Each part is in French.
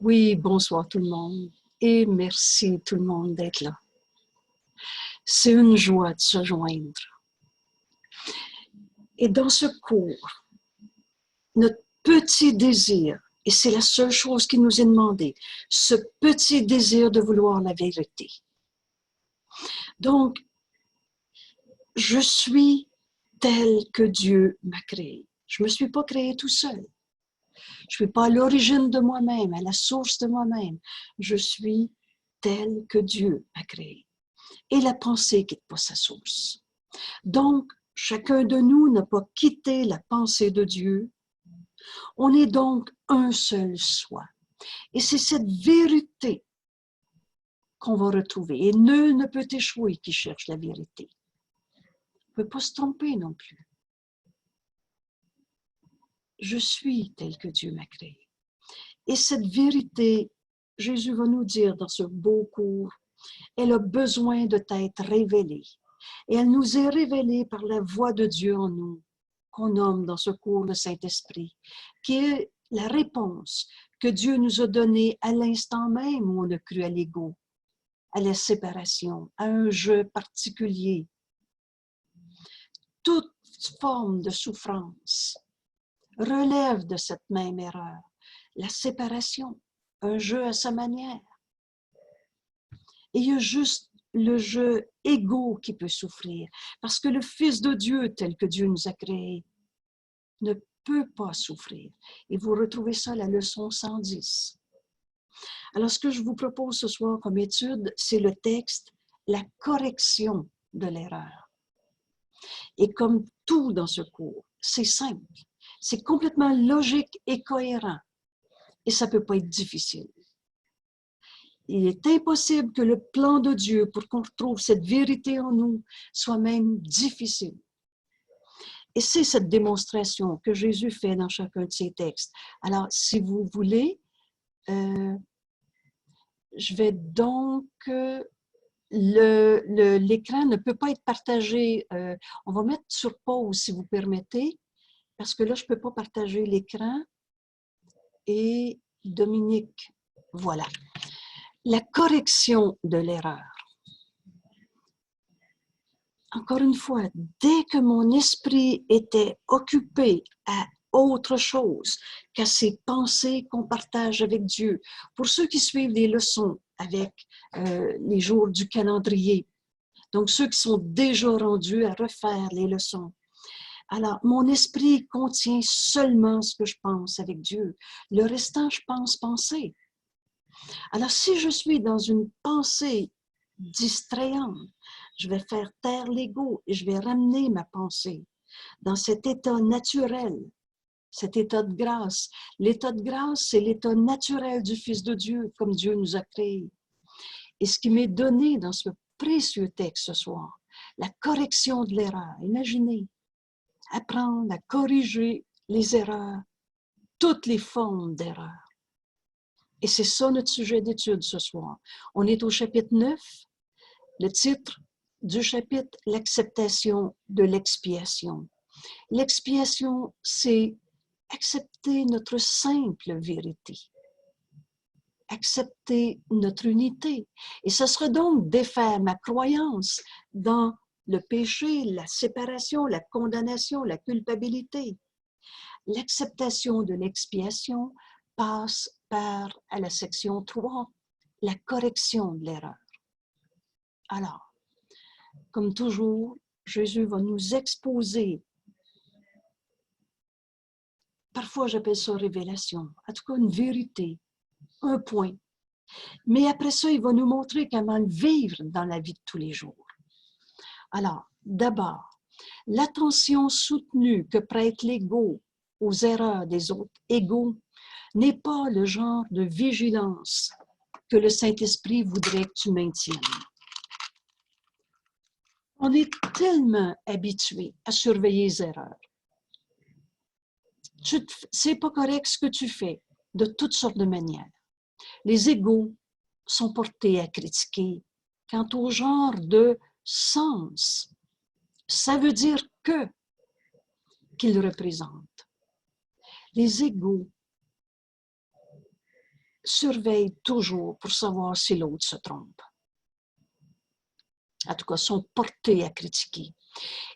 Oui, bonsoir tout le monde et merci tout le monde d'être là. C'est une joie de se joindre. Et dans ce cours, notre petit désir, et c'est la seule chose qui nous est demandée, ce petit désir de vouloir la vérité. Donc, je suis tel que Dieu m'a créé. Je ne me suis pas créé tout seul. Je ne suis pas à l'origine de moi-même, à la source de moi-même. Je suis tel que Dieu m'a créé. Et la pensée quitte pas sa source. Donc, chacun de nous n'a pas quitté la pensée de Dieu. On est donc un seul soi. Et c'est cette vérité qu'on va retrouver. Et nul ne peut échouer qui cherche la vérité. On ne peut pas se tromper non plus. Je suis tel que Dieu m'a créé. Et cette vérité, Jésus va nous dire dans ce beau cours, elle a besoin de t'être révélée. Et elle nous est révélée par la voix de Dieu en nous, qu'on nomme dans ce cours le Saint-Esprit, qui est la réponse que Dieu nous a donnée à l'instant même où on a cru à l'ego, à la séparation, à un jeu particulier. Toute forme de souffrance relève de cette même erreur, la séparation, un jeu à sa manière. Et il y a juste le jeu égo qui peut souffrir, parce que le Fils de Dieu, tel que Dieu nous a créé, ne peut pas souffrir. Et vous retrouvez ça à la leçon 110. Alors, ce que je vous propose ce soir comme étude, c'est le texte « La correction de l'erreur ». Et comme tout dans ce cours, c'est simple, c'est complètement logique et cohérent. Et ça ne peut pas être difficile. Il est impossible que le plan de Dieu pour qu'on retrouve cette vérité en nous soit même difficile. Et c'est cette démonstration que Jésus fait dans chacun de ses textes. Alors, si vous voulez, je vais donc... l'écran ne peut pas être partagé. On va mettre sur pause, si vous permettez, parce que là, je ne peux pas partager l'écran. Et Dominique, voilà. La correction de l'erreur. Encore une fois, dès que mon esprit était occupé à autre chose qu'à ces pensées qu'on partage avec Dieu, pour ceux qui suivent les leçons avec les jours du calendrier, donc ceux qui sont déjà rendus à refaire les leçons, alors mon esprit contient seulement ce que je pense avec Dieu. Le restant, je pense penser. Alors si je suis dans une pensée distrayante, je vais faire taire l'ego et je vais ramener ma pensée dans cet état naturel, cet état de grâce. L'état de grâce, c'est l'état naturel du Fils de Dieu, comme Dieu nous a créés. Et ce qui m'est donné dans ce précieux texte ce soir, la correction de l'erreur. Imaginez, apprendre à corriger les erreurs, toutes les formes d'erreurs. Et c'est ça notre sujet d'étude ce soir. On est au chapitre 9. Le titre du chapitre, l'acceptation de l'expiation. L'expiation, c'est accepter notre simple vérité, accepter notre unité. Et ce sera donc défaire ma croyance dans le péché, la séparation, la condamnation, la culpabilité. L'acceptation de l'expiation passe par, à la section 3, la correction de l'erreur. Alors, comme toujours, Jésus va nous exposer. Parfois, j'appelle ça révélation, en tout cas une vérité, un point. Mais après ça, il va nous montrer comment le vivre dans la vie de tous les jours. Alors, d'abord, l'attention soutenue que prête l'ego aux erreurs des autres égaux n'est pas le genre de vigilance que le Saint-Esprit voudrait que tu maintiennes. On est tellement habitué à surveiller les erreurs. C'est pas correct ce que tu fais, de toutes sortes de manières. Les égos sont portés à critiquer quant au genre de sens. Ça veut dire qu'ils représentent. Les égos surveillent toujours pour savoir si l'autre se trompe. En tout cas, sont portés à critiquer.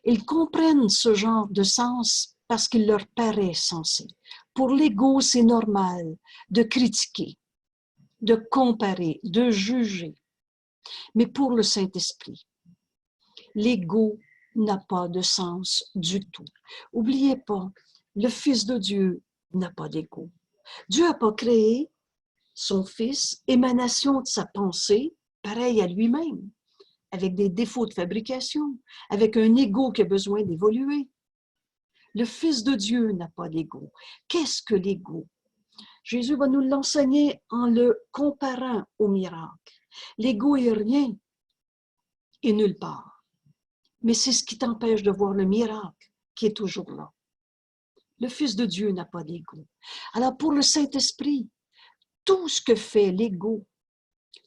Ils comprennent ce genre de sens parce qu'il leur paraît sensé. Pour l'ego, c'est normal de critiquer, de comparer, de juger. Mais pour le Saint-Esprit, l'ego n'a pas de sens du tout. N'oubliez pas, le Fils de Dieu n'a pas d'ego. Dieu n'a pas créé son Fils, émanation de sa pensée, pareil à lui-même, avec des défauts de fabrication, avec un ego qui a besoin d'évoluer. Le Fils de Dieu n'a pas d'ego. Qu'est-ce que l'ego? Jésus va nous l'enseigner en le comparant au miracle. L'ego est rien et nulle part. Mais c'est ce qui t'empêche de voir le miracle qui est toujours là. Le Fils de Dieu n'a pas d'ego. Alors pour le Saint-Esprit, tout ce que fait l'ego,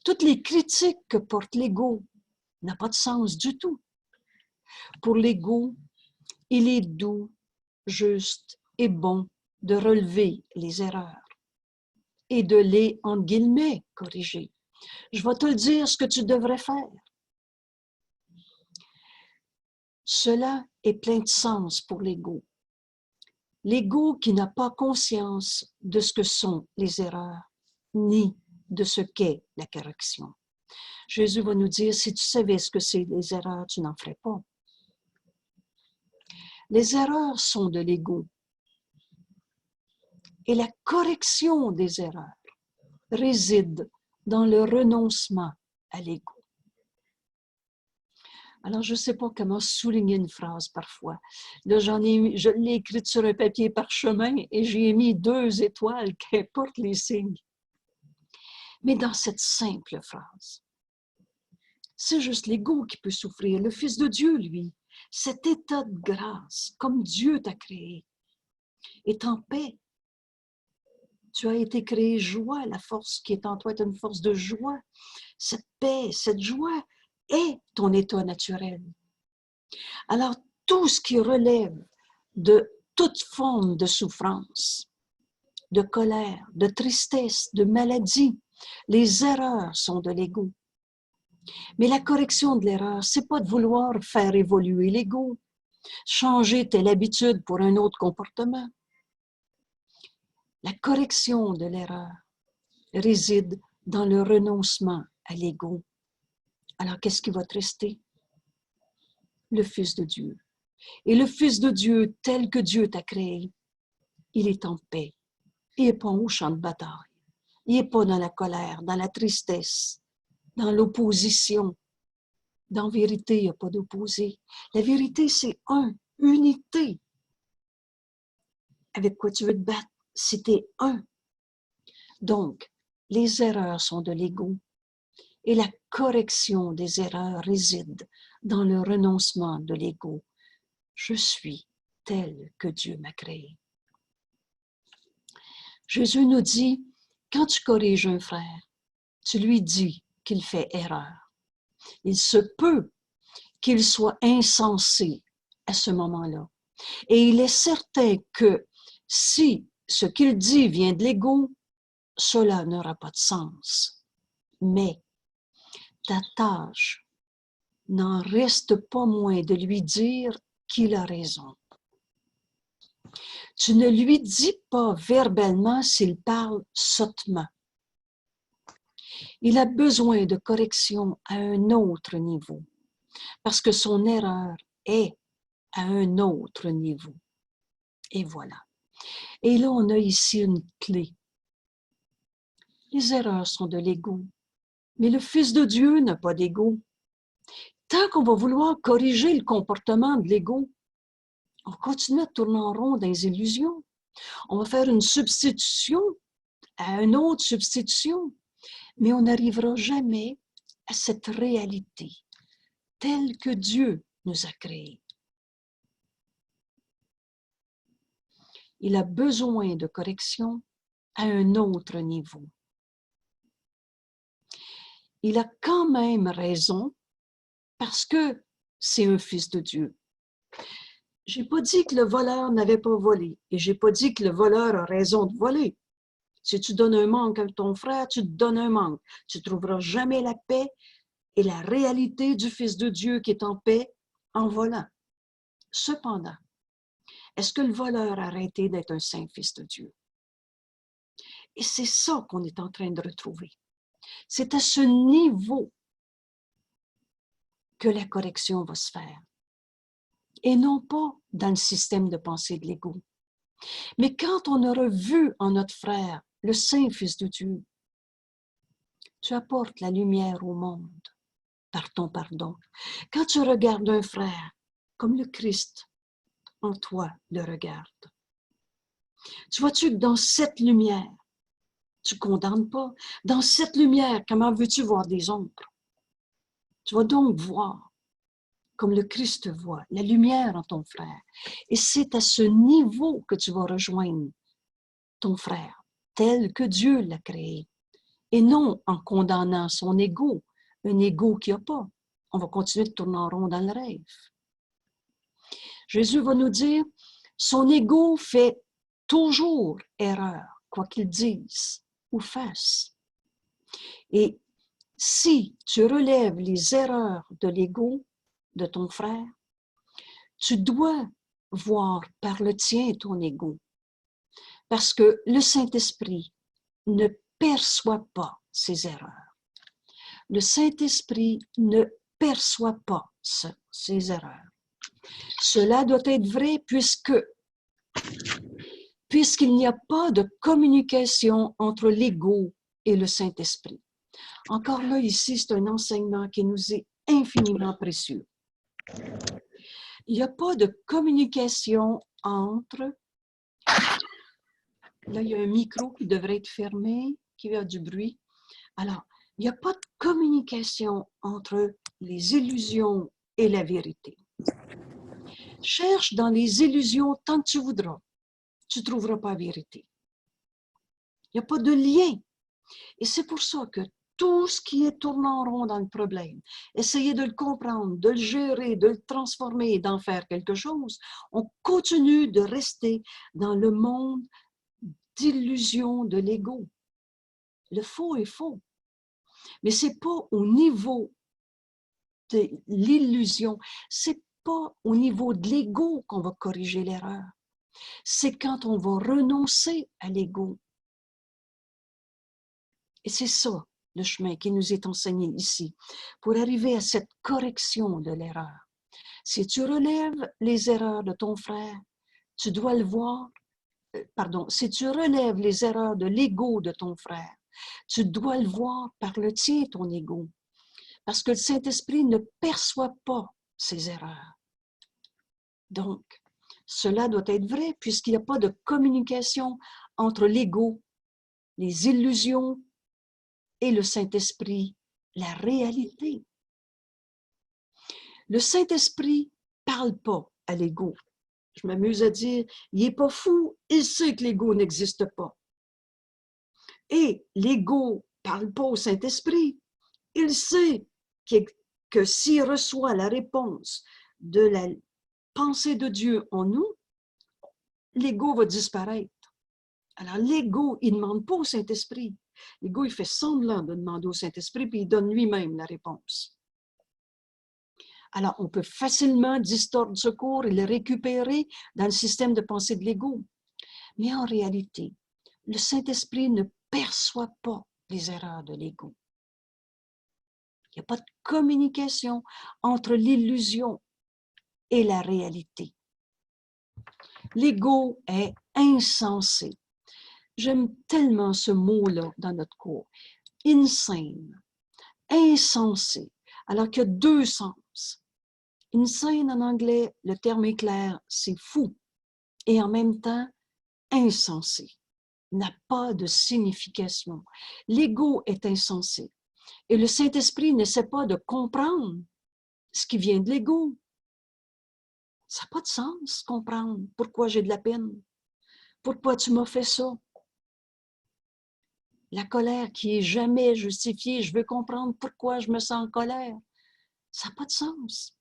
toutes les critiques que porte l'ego, n'a pas de sens du tout. Pour l'ego, il est doux, juste et bon de relever les erreurs et de les, entre guillemets, corriger. Je vais te le dire ce que tu devrais faire. Cela est plein de sens pour l'ego. L'ego qui n'a pas conscience de ce que sont les erreurs, ni de ce qu'est la correction. Jésus va nous dire, si tu savais ce que c'est les erreurs, tu n'en ferais pas. Les erreurs sont de l'ego. Et la correction des erreurs réside dans le renoncement à l'ego. Alors, je ne sais pas comment souligner une phrase parfois. Là, je l'ai écrite sur un papier parchemin et j'ai mis 2 étoiles, qu'importe les signes. Mais dans cette simple phrase, c'est juste l'ego qui peut souffrir. Le Fils de Dieu, lui, cet état de grâce, comme Dieu t'a créé, est en paix. Tu as été créé joie, la force qui est en toi est une force de joie. Cette paix, cette joie est ton état naturel. Alors, tout ce qui relève de toute forme de souffrance, de colère, de tristesse, de maladie, les erreurs sont de l'ego. Mais la correction de l'erreur, c'est pas de vouloir faire évoluer l'ego, changer telle habitude pour un autre comportement. La correction de l'erreur réside dans le renoncement à l'ego. Alors, qu'est-ce qui va te rester? Le Fils de Dieu. Et le Fils de Dieu, tel que Dieu t'a créé, il est en paix. Il n'est pas au champ de bataille. Il n'est pas dans la colère, dans la tristesse, dans l'opposition. Dans la vérité, il n'y a pas d'opposé. La vérité, c'est unité. Avec quoi tu veux te battre? C'était un. Donc, les erreurs sont de l'ego et la correction des erreurs réside dans le renoncement de l'ego. Je suis tel que Dieu m'a créé. Jésus nous dit, quand tu corriges un frère, tu lui dis qu'il fait erreur. Il se peut qu'il soit insensé à ce moment-là. Et il est certain que si ce qu'il dit vient de l'ego, cela n'aura pas de sens. Mais ta tâche n'en reste pas moins de lui dire qu'il a raison. Tu ne lui dis pas verbalement s'il parle sottement. Il a besoin de correction à un autre niveau, parce que son erreur est à un autre niveau. Et voilà. Et là, on a ici une clé. Les erreurs sont de l'ego, mais le Fils de Dieu n'a pas d'ego. Tant qu'on va vouloir corriger le comportement de l'ego, on va continuer à tourner en rond dans les illusions. On va faire une substitution à une autre substitution, mais on n'arrivera jamais à cette réalité telle que Dieu nous a créés. Il a besoin de correction à un autre niveau. Il a quand même raison parce que c'est un fils de Dieu. Je n'ai pas dit que le voleur n'avait pas volé et je n'ai pas dit que le voleur a raison de voler. Si tu donnes un manque à ton frère, tu te donnes un manque. Tu ne trouveras jamais la paix et la réalité du Fils de Dieu qui est en paix en volant. Cependant, est-ce que le voleur a arrêté d'être un saint Fils de Dieu? Et c'est ça qu'on est en train de retrouver. C'est à ce niveau que la correction va se faire. Et non pas dans le système de pensée de l'ego. Mais quand on aura vu en notre frère le saint Fils de Dieu, tu apportes la lumière au monde par ton pardon. Quand tu regardes un frère comme le Christ en toi le regarde, tu vois-tu que dans cette lumière, tu ne condamnes pas. Dans cette lumière, comment veux-tu voir des ombres? Tu vas donc voir, comme le Christ voit, la lumière en ton frère. Et c'est à ce niveau que tu vas rejoindre ton frère, tel que Dieu l'a créé. Et non en condamnant son ego, un ego qu'il n'y a pas. On va continuer de tourner en rond dans le rêve. Jésus va nous dire, son ego fait toujours erreur, quoi qu'il dise ou fasse. Et si tu relèves les erreurs de l'ego de ton frère, tu dois voir par le tien ton ego. Parce que le Saint-Esprit ne perçoit pas ces erreurs. Le Saint-Esprit ne perçoit pas ces erreurs. Cela doit être vrai puisqu'il n'y a pas de communication entre l'ego et le Saint-Esprit. Encore là, ici, c'est un enseignement qui nous est infiniment précieux. Il n'y a pas de communication entre... Là, il y a un micro qui devrait être fermé, qui a du bruit. Alors, il n'y a pas de communication entre les illusions et la vérité. Cherche dans les illusions tant que tu voudras. Tu ne trouveras pas la vérité. Il n'y a pas de lien. Et c'est pour ça que tout ce qui est tournant en rond dans le problème, essayer de le comprendre, de le gérer, de le transformer et d'en faire quelque chose, on continue de rester dans le monde d'illusion de l'ego. Le faux est faux. Mais ce n'est pas au niveau de l'illusion, ce n'est pas au niveau de l'ego qu'on va corriger l'erreur. C'est quand on va renoncer à l'ego. Et c'est ça, le chemin qui nous est enseigné ici, pour arriver à cette correction de l'erreur. Si tu relèves les erreurs de ton frère, tu dois le voir, si tu relèves les erreurs de l'ego de ton frère, tu dois le voir par le tien, ton ego. Parce que le Saint-Esprit ne perçoit pas ces erreurs. Donc, cela doit être vrai puisqu'il n'y a pas de communication entre l'ego, les illusions et le Saint-Esprit, la réalité. Le Saint-Esprit ne parle pas à l'ego. Je m'amuse à dire, il n'est pas fou, il sait que l'ego n'existe pas. Et l'ego ne parle pas au Saint-Esprit. Il sait que s'il reçoit la réponse de la pensée de Dieu en nous, l'ego va disparaître. Alors l'ego, il ne demande pas au Saint-Esprit. L'ego, il fait semblant de demander au Saint-Esprit, puis il donne lui-même la réponse. Alors, on peut facilement distordre ce cours et le récupérer dans le système de pensée de l'ego. Mais en réalité, le Saint-Esprit ne perçoit pas les erreurs de l'ego. Il n'y a pas de communication entre l'illusion et la réalité. L'ego est insensé. J'aime tellement ce mot-là dans notre cours. Insane, insensé, alors qu'il y a deux sens. Insane en anglais, le terme est clair, c'est fou. Et en même temps, insensé, n'a pas de signification. L'ego est insensé. Et le Saint-Esprit n'essaie pas de comprendre ce qui vient de l'ego. Ça n'a pas de sens, comprendre pourquoi j'ai de la peine. Pourquoi tu m'as fait ça? La colère qui est jamais justifiée, je veux comprendre pourquoi je me sens en colère. Ça n'a pas de sens.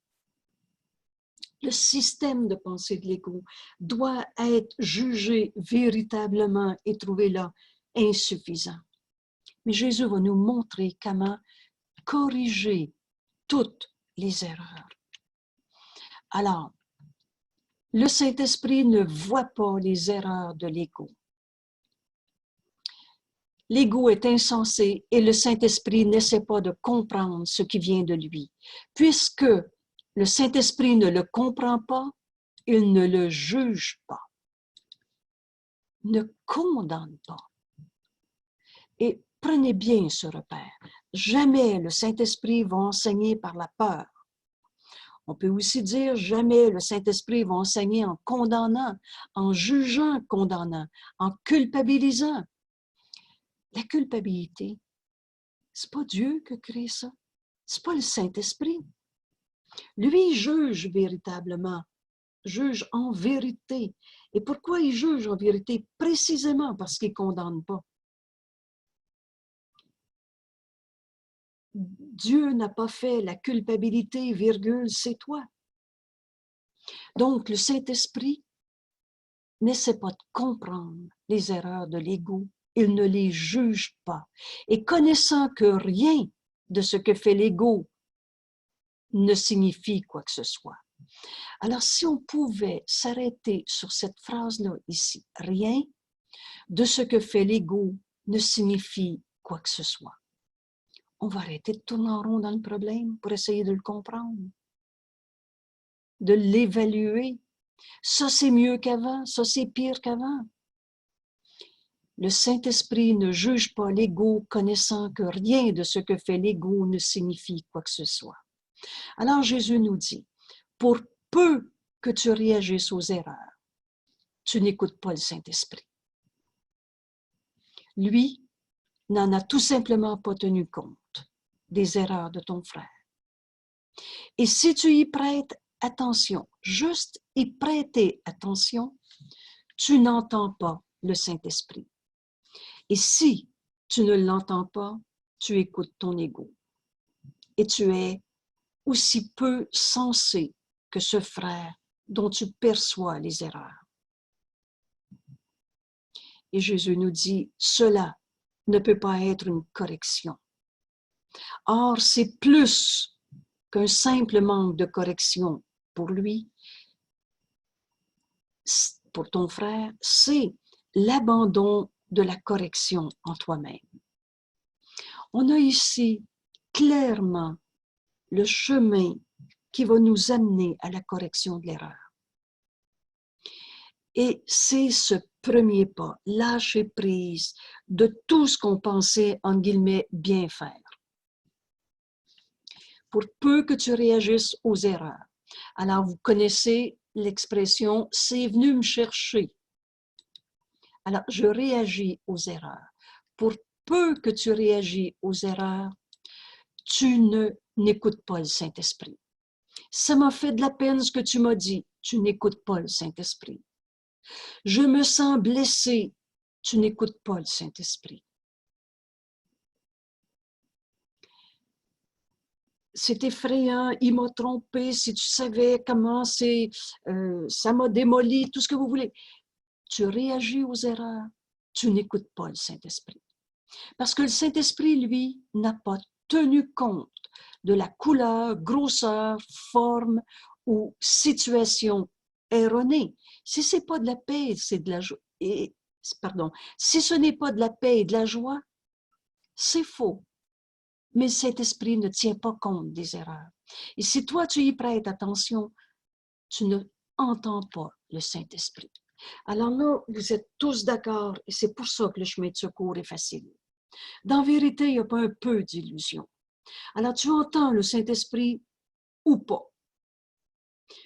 Le système de pensée de l'ego doit être jugé véritablement et trouvé là insuffisant. Mais Jésus va nous montrer comment corriger toutes les erreurs. Alors, le Saint-Esprit ne voit pas les erreurs de l'ego. L'ego est insensé et le Saint-Esprit n'essaie pas de comprendre ce qui vient de lui. Puisque le Saint-Esprit ne le comprend pas, il ne le juge pas, ne condamne pas. Et prenez bien ce repère. Jamais le Saint-Esprit va enseigner par la peur. On peut aussi dire jamais le Saint-Esprit va enseigner en condamnant, en jugeant condamnant, en culpabilisant. La culpabilité, c'est pas Dieu qui crée ça. C'est pas le Saint-Esprit. Lui juge véritablement, juge en vérité. Et pourquoi il juge en vérité? Précisément parce qu'il ne condamne pas. Dieu n'a pas fait la culpabilité, virgule, c'est toi. Donc, le Saint-Esprit n'essaie pas de comprendre les erreurs de l'ego. Il ne les juge pas. Et connaissant que rien de ce que fait l'ego ne signifie quoi que ce soit. Alors, si on pouvait s'arrêter sur cette phrase-là ici, rien de ce que fait l'ego ne signifie quoi que ce soit. On va arrêter de tourner en rond dans le problème pour essayer de le comprendre, de l'évaluer. Ça, c'est mieux qu'avant, ça, c'est pire qu'avant. Le Saint-Esprit ne juge pas l'ego, connaissant que rien de ce que fait l'ego ne signifie quoi que ce soit. Alors Jésus nous dit, pour peu que tu réagisses aux erreurs, tu n'écoutes pas le Saint-Esprit. Lui n'en a tout simplement pas tenu compte des erreurs de ton frère. Et si tu y prêtes attention, juste y prêter attention, tu n'entends pas le Saint-Esprit. Et si tu ne l'entends pas, tu écoutes ton ego. Et tu es aussi peu sensé que ce frère dont tu perçois les erreurs. Et Jésus nous dit, cela ne peut pas être une correction. Or, c'est plus qu'un simple manque de correction pour lui, pour ton frère, c'est l'abandon de la correction en toi-même. On a ici clairement le chemin qui va nous amener à la correction de l'erreur. Et c'est ce premier pas, lâcher prise de tout ce qu'on pensait, en guillemets, bien faire. Pour peu que tu réagisses aux erreurs. Alors, vous connaissez l'expression « c'est venu me chercher ». Alors, je réagis aux erreurs. Pour peu que tu réagis aux erreurs, tu n'écoutes pas le Saint-Esprit. Ça m'a fait de la peine ce que tu m'as dit. Tu n'écoutes pas le Saint-Esprit. Je me sens blessé. Tu n'écoutes pas le Saint-Esprit. C'est effrayant, il m'a trompé, si tu savais comment c'est, ça m'a démoli, tout ce que vous voulez. Tu réagis aux erreurs, tu n'écoutes pas le Saint-Esprit. Parce que le Saint-Esprit, lui, n'a pas tenu compte de la couleur, grosseur, forme ou situation erronée. Si ce n'est pas de la paix, c'est de la joie. Si ce n'est pas de la paix et de la joie, c'est faux. Mais le Saint-Esprit ne tient pas compte des erreurs. Et si toi, tu y prêtes attention, tu ne entends pas le Saint-Esprit. Alors là, vous êtes tous d'accord, et c'est pour ça que le chemin de secours est facile. Dans vérité, il n'y a pas un peu d'illusion. Alors, tu entends le Saint-Esprit ou pas.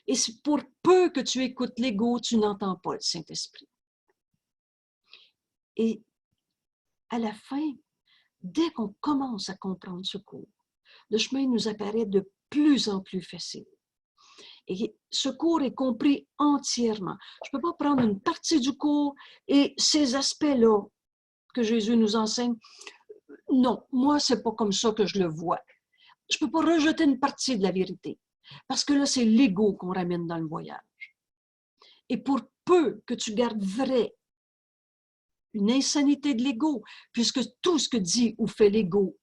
Et pour peu que tu écoutes l'ego, tu n'entends pas le Saint-Esprit. Et à la fin, dès qu'on commence à comprendre ce cours, le chemin nous apparaît de plus en plus facile. Et ce cours est compris entièrement. Je ne peux pas prendre une partie du cours et ces aspects-là que Jésus nous enseigne. Non, moi, ce n'est pas comme ça que je le vois. Je ne peux pas rejeter une partie de la vérité. Parce que là, c'est l'ego qu'on ramène dans le voyage. Et pour peu que tu gardes vrai une insanité de l'ego, puisque tout ce que dit ou fait l'ego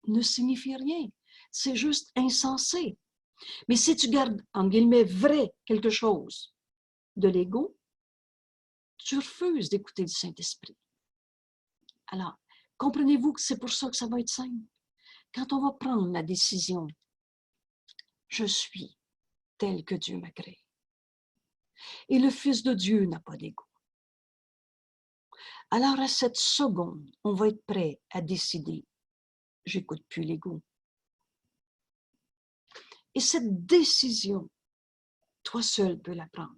ne signifie rien. C'est juste insensé. Mais si tu gardes, en guillemets, vrai quelque chose de l'ego, tu refuses d'écouter le Saint-Esprit. Alors, comprenez-vous que c'est pour ça que ça va être simple. Quand on va prendre la décision, je suis tel que Dieu m'a créé. Et le Fils de Dieu n'a pas d'ego. Alors, à cette seconde, on va être prêt à décider, j'écoute plus l'ego. Et cette décision, toi seul peux la prendre.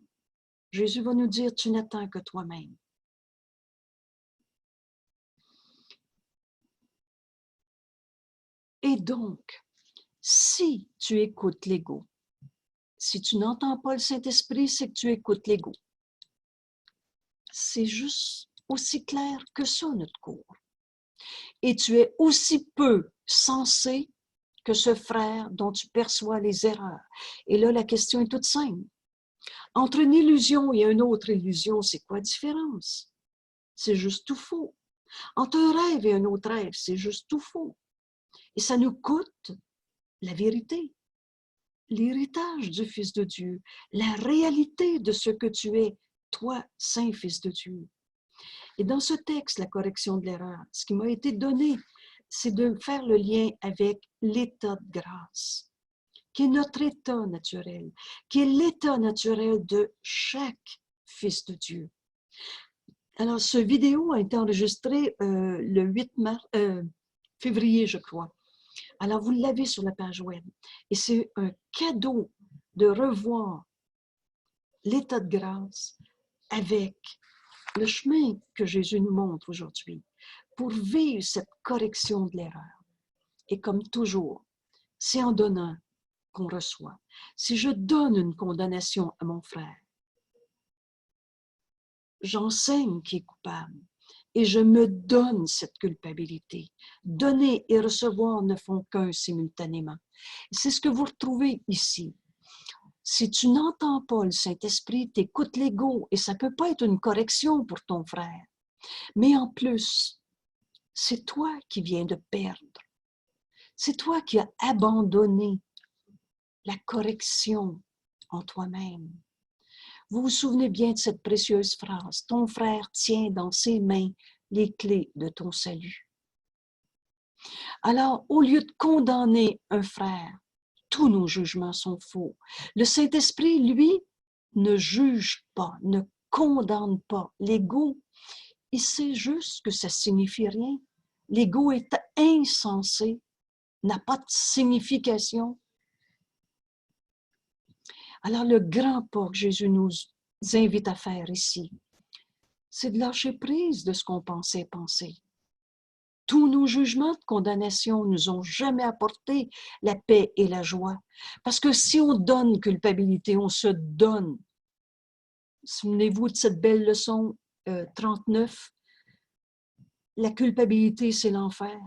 Jésus va nous dire, tu n'attends que toi-même. Et donc, si tu écoutes l'ego, si tu n'entends pas le Saint-Esprit, c'est que tu écoutes l'ego. C'est juste aussi clair que ça, notre cours. Et tu es aussi peu sensé que ce frère dont tu perçois les erreurs. Et là, la question est toute simple. Entre une illusion et une autre illusion, c'est quoi la différence? C'est juste tout faux. Entre un rêve et un autre rêve, c'est juste tout faux. Et ça nous coûte la vérité, l'héritage du Fils de Dieu, la réalité de ce que tu es, toi, Saint Fils de Dieu. Et dans ce texte, la correction de l'erreur, ce qui m'a été donné, c'est de faire le lien avec l'état de grâce, qui est notre état naturel, qui est l'état naturel de chaque Fils de Dieu. Alors, ce vidéo a été enregistré le 8 février, je crois. Alors, vous l'avez sur la page web. Et c'est un cadeau de revoir l'état de grâce avec le chemin que Jésus nous montre aujourd'hui pour vivre cette correction de l'erreur. Et comme toujours, c'est en donnant qu'on reçoit. Si je donne une condamnation à mon frère, j'enseigne qu'il est coupable et je me donne cette culpabilité. Donner et recevoir ne font qu'un simultanément. C'est ce que vous retrouvez ici. Si tu n'entends pas le Saint-Esprit, tu écoutes l'ego et ça ne peut pas être une correction pour ton frère. Mais en plus, c'est toi qui viens de perdre. C'est toi qui as abandonné la correction en toi-même. Vous vous souvenez bien de cette précieuse phrase. Ton frère tient dans ses mains les clés de ton salut. Alors, au lieu de condamner un frère, tous nos jugements sont faux. Le Saint-Esprit, lui, ne juge pas, ne condamne pas. L'ego, il sait juste que ça ne signifie rien. L'ego est insensé, n'a pas de signification. Alors, le grand pas que Jésus nous invite à faire ici, c'est de lâcher prise de ce qu'on pensait penser. Tous nos jugements de condamnation ne nous ont jamais apporté la paix et la joie. Parce que si on donne culpabilité, on se donne. Souvenez-vous de cette belle leçon 39. La culpabilité, c'est l'enfer.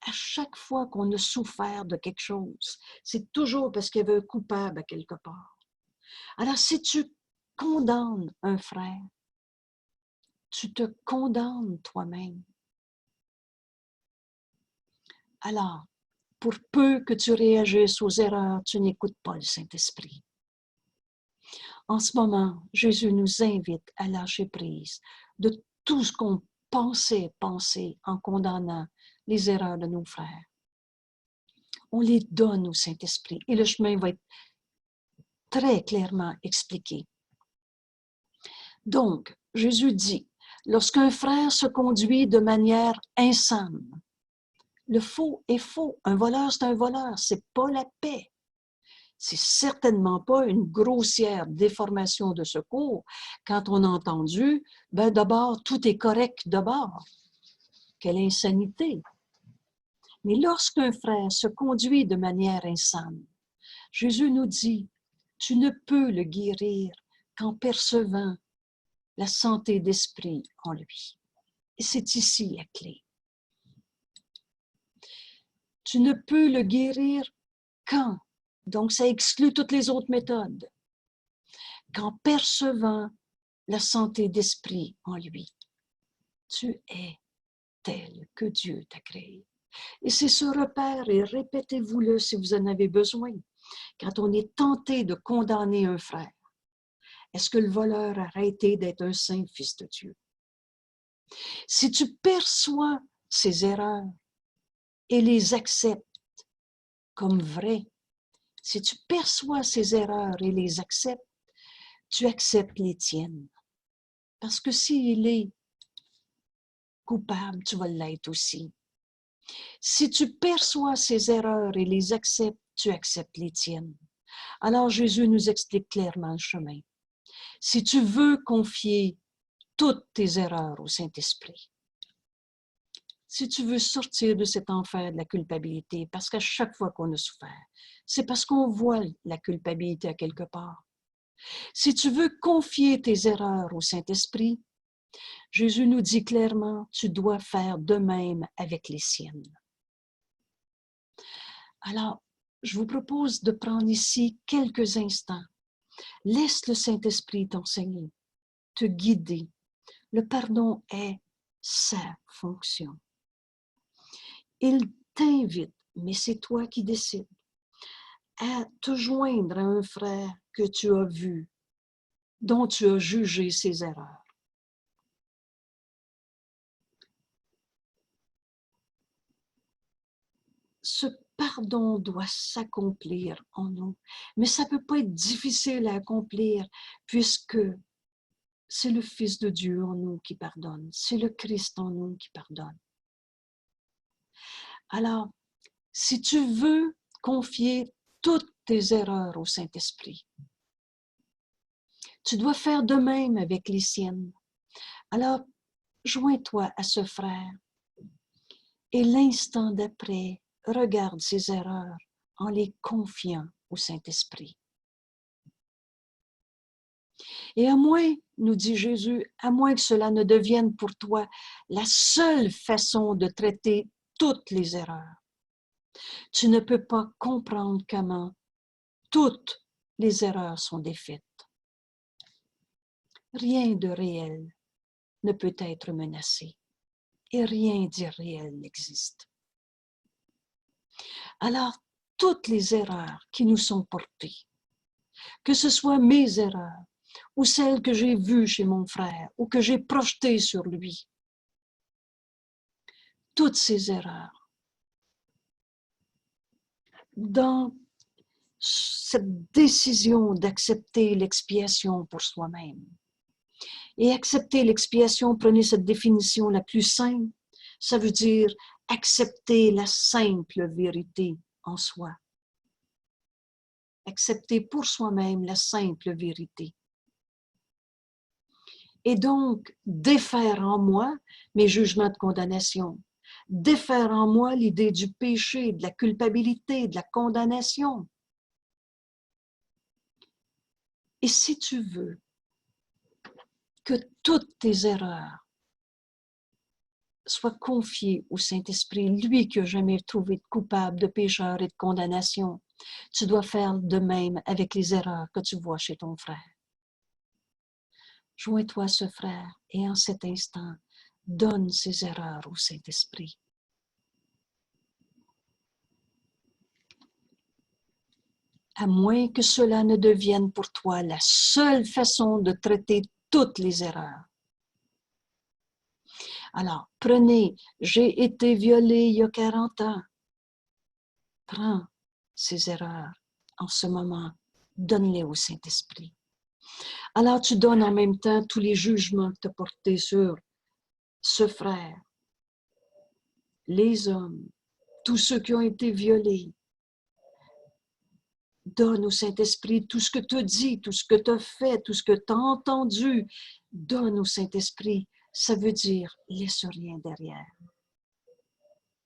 À chaque fois qu'on a souffert de quelque chose, c'est toujours parce qu'il y avait un coupable à quelque part. Alors, si tu condamnes un frère, tu te condamnes toi-même. Alors, pour peu que tu réagisses aux erreurs, tu n'écoutes pas le Saint-Esprit. En ce moment, Jésus nous invite à lâcher prise de tout ce qu'on pensait penser en condamnant les erreurs de nos frères. On les donne au Saint-Esprit et le chemin va être très clairement expliqué. Donc, Jésus dit, lorsqu'un frère se conduit de manière insane, le faux est faux. Un voleur, c'est un voleur. C'est pas la paix. C'est certainement pas une grossière déformation de secours quand on a entendu, ben d'abord, tout est correct d'abord. Quelle insanité! Mais lorsqu'un frère se conduit de manière insane, Jésus nous dit, tu ne peux le guérir qu'en percevant la santé d'esprit en lui. Et c'est ici la clé. Tu ne peux le guérir quand, donc ça exclut toutes les autres méthodes, qu'en percevant la santé d'esprit en lui. Tu es tel que Dieu t'a créé. Et c'est ce repère, et répétez-vous-le si vous en avez besoin. Quand on est tenté de condamner un frère, est-ce que le voleur a arrêté d'être un saint fils de Dieu? Si tu perçois ses erreurs et les acceptes comme vraies, si tu perçois ses erreurs et les acceptes, tu acceptes les tiennes. Parce que s'il est coupable, tu vas l'être aussi. Si tu perçois ses erreurs et les acceptes, tu acceptes les tiennes. Alors Jésus nous explique clairement le chemin. Si tu veux confier toutes tes erreurs au Saint-Esprit, si tu veux sortir de cet enfer de la culpabilité, parce qu'à chaque fois qu'on a souffert, c'est parce qu'on voit la culpabilité à quelque part. Si tu veux confier tes erreurs au Saint-Esprit, Jésus nous dit clairement, tu dois faire de même avec les siennes. Alors, je vous propose de prendre ici quelques instants. Laisse le Saint-Esprit t'enseigner, te guider. Le pardon est sa fonction. Il t'invite, mais c'est toi qui décides, à te joindre à un frère que tu as vu, dont tu as jugé ses erreurs. Ce pardon doit s'accomplir en nous, mais ça ne peut pas être difficile à accomplir puisque c'est le Fils de Dieu en nous qui pardonne, c'est le Christ en nous qui pardonne. Alors, si tu veux confier toutes tes erreurs au Saint-Esprit, tu dois faire de même avec les siennes. Alors, joins-toi à ce frère et l'instant d'après, regarde ses erreurs en les confiant au Saint-Esprit. Et à moins, nous dit Jésus, à moins que cela ne devienne pour toi la seule façon de traiter toutes les erreurs, tu ne peux pas comprendre comment toutes les erreurs sont défaites. Rien de réel ne peut être menacé et rien d'irréel n'existe. Alors, toutes les erreurs qui nous sont portées, que ce soit mes erreurs ou celles que j'ai vues chez mon frère ou que j'ai projetées sur lui, toutes ces erreurs, dans cette décision d'accepter l'expiation pour soi-même. Et accepter l'expiation, prenez cette définition la plus simple, ça veut dire accepter la simple vérité en soi. Accepter pour soi-même la simple vérité. Et donc, défaire en moi mes jugements de condamnation, défaire en moi l'idée du péché, de la culpabilité, de la condamnation. Et si tu veux que toutes tes erreurs soient confiées au Saint-Esprit, lui qui n'a jamais trouvé de coupable, de pécheur et de condamnation, tu dois faire de même avec les erreurs que tu vois chez ton frère. Joins-toi à ce frère et en cet instant, donne ses erreurs au Saint-Esprit. À moins que cela ne devienne pour toi la seule façon de traiter toutes les erreurs. Alors, prenez, j'ai été violée il y a 40 ans. Prends ces erreurs en ce moment, donne-les au Saint-Esprit. Alors, tu donnes en même temps tous les jugements que tu as portés sur ce frère, les hommes, tous ceux qui ont été violés. Donne au Saint-Esprit tout ce que tu as dit, tout ce que tu as fait, tout ce que tu as entendu. Donne au Saint-Esprit. Ça veut dire, laisse rien derrière.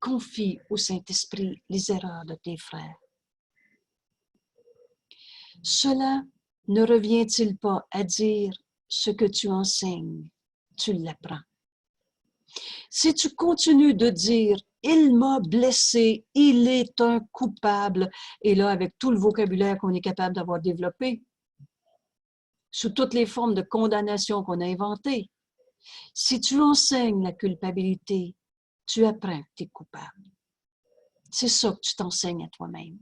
Confie au Saint-Esprit les erreurs de tes frères. Cela ne revient-il pas à dire ce que tu enseignes, tu l'apprends. Si tu continues de dire « il m'a blessé, il est un coupable », et là, avec tout le vocabulaire qu'on est capable d'avoir développé, sous toutes les formes de condamnation qu'on a inventées, Si tu enseignes la culpabilité, tu apprends que tu es coupable. C'est ça que tu t'enseignes à toi-même.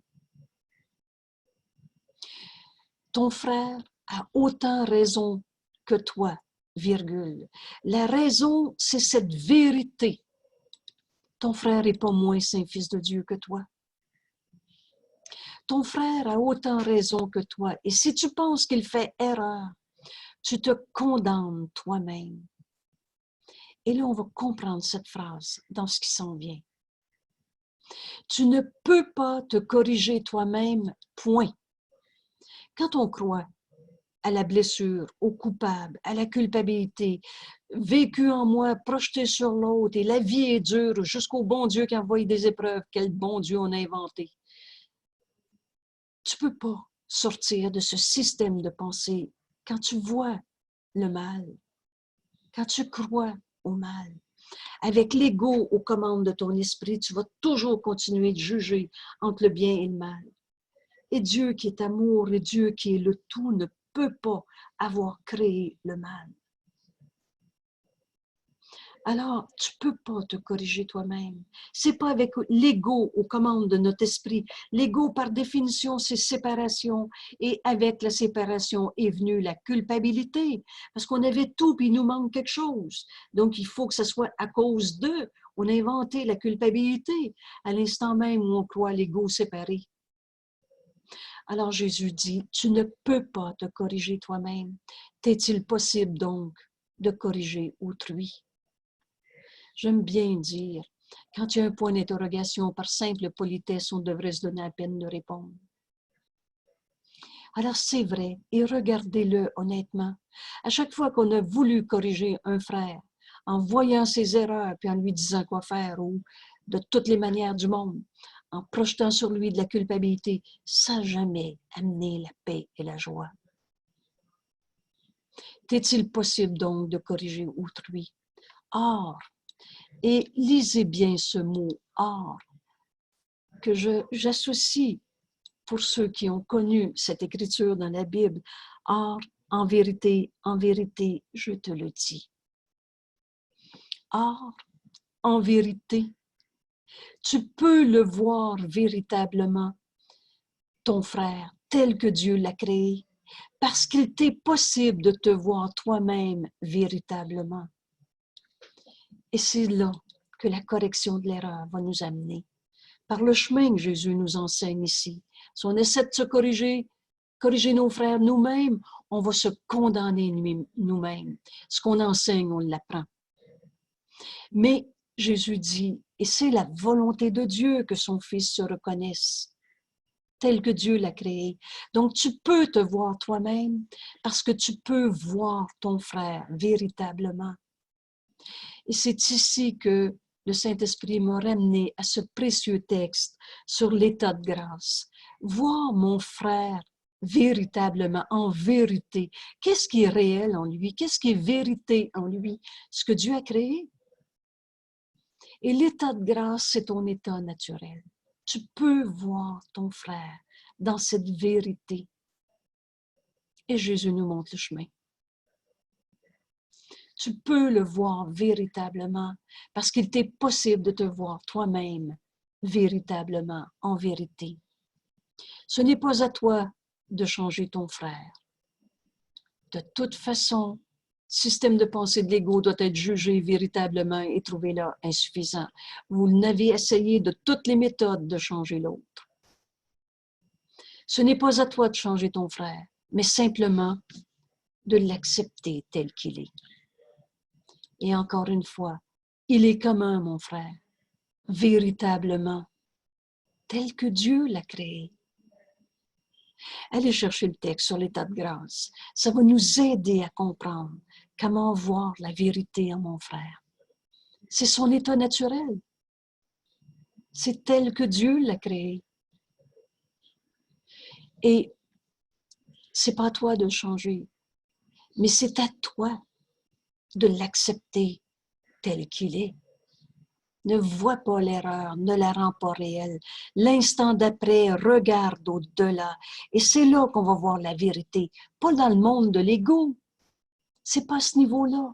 Ton frère a autant raison que toi, virgule. La raison, c'est cette vérité. Ton frère n'est pas moins saint fils de Dieu que toi. Ton frère a autant raison que toi. Et si tu penses qu'il fait erreur, tu te condamnes toi-même. Et là, on va comprendre cette phrase dans ce qui s'en vient. Tu ne peux pas te corriger toi-même, point. Quand on croit à la blessure, au coupable, à la culpabilité, vécu en moi, projeté sur l'autre, et la vie est dure jusqu'au bon Dieu qui envoie des épreuves, quel bon Dieu on a inventé. Tu ne peux pas sortir de ce système de pensée quand tu vois le mal, quand tu crois au mal. Avec l'ego aux commandes de ton esprit, tu vas toujours continuer de juger entre le bien et le mal. Et Dieu qui est amour, et Dieu qui est le tout, ne peut pas avoir créé le mal. Alors, tu ne peux pas te corriger toi-même. C'est pas avec l'ego aux commandes de notre esprit. L'ego, par définition, c'est séparation. Et avec la séparation est venue la culpabilité. Parce qu'on avait tout, puis il nous manque quelque chose. Donc, il faut que ce soit à cause d'eux. On a inventé la culpabilité à l'instant même où on croit l'ego séparé. Alors Jésus dit, tu ne peux pas te corriger toi-même. T'est-il possible donc de corriger autrui? J'aime bien dire, quand il y a un point d'interrogation, par simple politesse, on devrait se donner la peine de répondre. Alors c'est vrai, et regardez-le honnêtement. À chaque fois qu'on a voulu corriger un frère, en voyant ses erreurs, puis en lui disant quoi faire, ou de toutes les manières du monde, en projetant sur lui de la culpabilité, ça n'a jamais amené la paix et la joie. Est-il possible donc de corriger autrui? Or, et lisez bien ce mot « or » que j'associe pour ceux qui ont connu cette écriture dans la Bible. « Or, en vérité, je te le dis. » Or, en vérité, tu peux le voir véritablement, ton frère, tel que Dieu l'a créé, parce qu'il t'est possible de te voir toi-même véritablement. Et c'est là que la correction de l'erreur va nous amener. Par le chemin que Jésus nous enseigne ici. Si on essaie de se corriger nos frères nous-mêmes, on va se condamner nous-mêmes. Ce qu'on enseigne, on l'apprend. Mais Jésus dit, et c'est la volonté de Dieu que son Fils se reconnaisse, tel que Dieu l'a créé. Donc, tu peux te voir toi-même parce que tu peux voir ton frère véritablement. Et c'est ici que le Saint-Esprit m'a ramené à ce précieux texte sur l'état de grâce. Voir mon frère véritablement, en vérité. Qu'est-ce qui est réel en lui? Qu'est-ce qui est vérité en lui? Ce que Dieu a créé. Et l'état de grâce, c'est ton état naturel. Tu peux voir ton frère dans cette vérité. Et Jésus nous montre le chemin. Tu peux le voir véritablement parce qu'il t'est possible de te voir toi-même véritablement, en vérité. Ce n'est pas à toi de changer ton frère. De toute façon, le système de pensée de l'ego doit être jugé véritablement et trouvé là insuffisant. Vous n'avez essayé de toutes les méthodes de changer l'autre. Ce n'est pas à toi de changer ton frère, mais simplement de l'accepter tel qu'il est. Et encore une fois, il est commun, mon frère, véritablement, tel que Dieu l'a créé. Allez chercher le texte sur l'état de grâce. Ça va nous aider à comprendre comment voir la vérité en mon frère. C'est son état naturel. C'est tel que Dieu l'a créé. Et c'est pas à toi de le changer, mais c'est à toi de l'accepter tel qu'il est. Ne vois pas l'erreur, ne la rends pas réelle. L'instant d'après, regarde au-delà. Et c'est là qu'on va voir la vérité. Pas dans le monde de l'ego. C'est pas à ce niveau-là.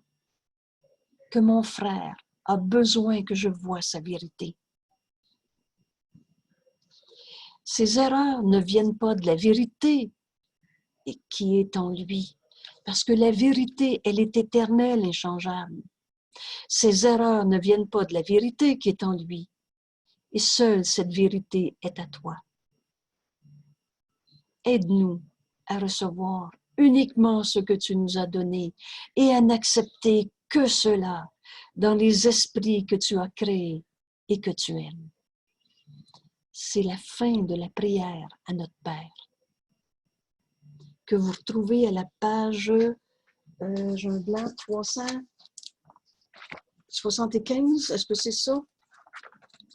que mon frère a besoin que je voie sa vérité. Ces erreurs ne viennent pas de la vérité qui est en lui, parce que la vérité, elle est éternelle, inchangeable. Ces erreurs ne viennent pas de la vérité qui est en lui, et seule cette vérité est à toi. Aide-nous à recevoir uniquement ce que tu nous as donné et à n'accepter que cela dans les esprits que tu as créés et que tu aimes. C'est la fin de la prière à notre Père, que vous retrouvez à la page, j'ai un blanc, 375, est-ce que c'est ça?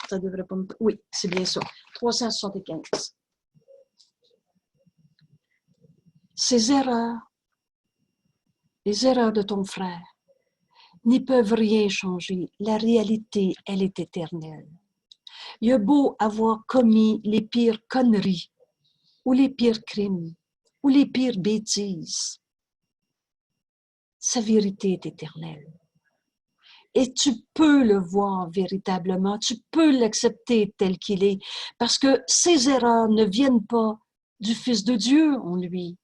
Ça devrait pas me... Oui, c'est bien ça, 375. Ces erreurs, les erreurs de ton frère, n'y peuvent rien changer. La réalité, elle est éternelle. Il a beau avoir commis les pires conneries, ou les pires crimes, ou les pires bêtises, sa vérité est éternelle. Et tu peux le voir véritablement, tu peux l'accepter tel qu'il est, parce que ses erreurs ne viennent pas du Fils de Dieu en lui.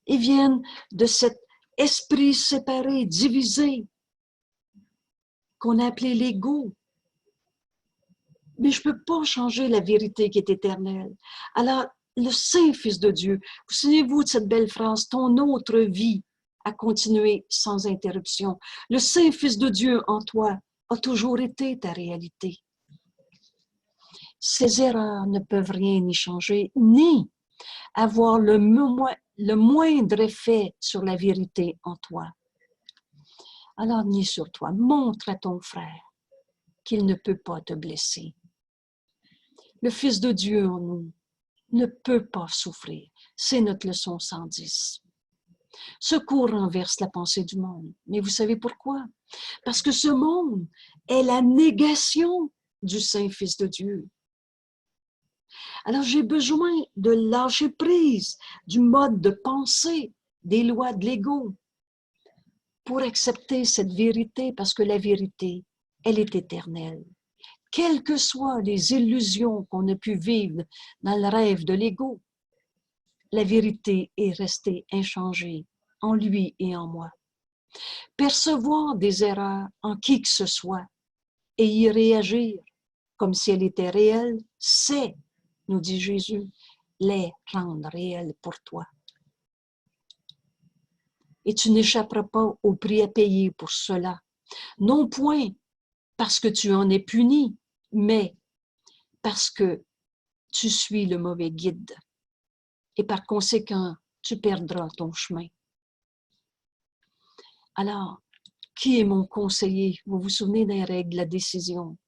Ils viennent de cet esprit séparé, divisé, qu'on a appelé l'ego. Mais je ne peux pas changer la vérité qui est éternelle. Alors, le Saint-Fils de Dieu, vous souvenez-vous de cette belle phrase, ton autre vie a continué sans interruption. Le Saint-Fils de Dieu en toi a toujours été ta réalité. Ces erreurs ne peuvent rien y changer, ni avoir le moindre effet sur la vérité en toi. Alors, nie sur toi, montre à ton frère qu'il ne peut pas te blesser. Le Fils de Dieu en nous ne peut pas souffrir. C'est notre leçon 110. Secours renverse la pensée du monde. Mais vous savez pourquoi? Parce que ce monde est la négation du Saint-Fils de Dieu. Alors j'ai besoin de lâcher prise du mode de pensée, des lois de l'ego, pour accepter cette vérité, parce que la vérité, elle est éternelle. Quelles que soient les illusions qu'on a pu vivre dans le rêve de l'ego, la vérité est restée inchangée en lui et en moi. Percevoir des erreurs en qui que ce soit et y réagir comme si elle était réelle, c'est, nous dit Jésus, les rendre réelles pour toi. Et tu n'échapperas pas au prix à payer pour cela. Non point parce que tu en es puni, mais parce que tu suis le mauvais guide. Et par conséquent, tu perdras ton chemin. Alors, qui est mon conseiller? Vous vous souvenez des règles de la décision?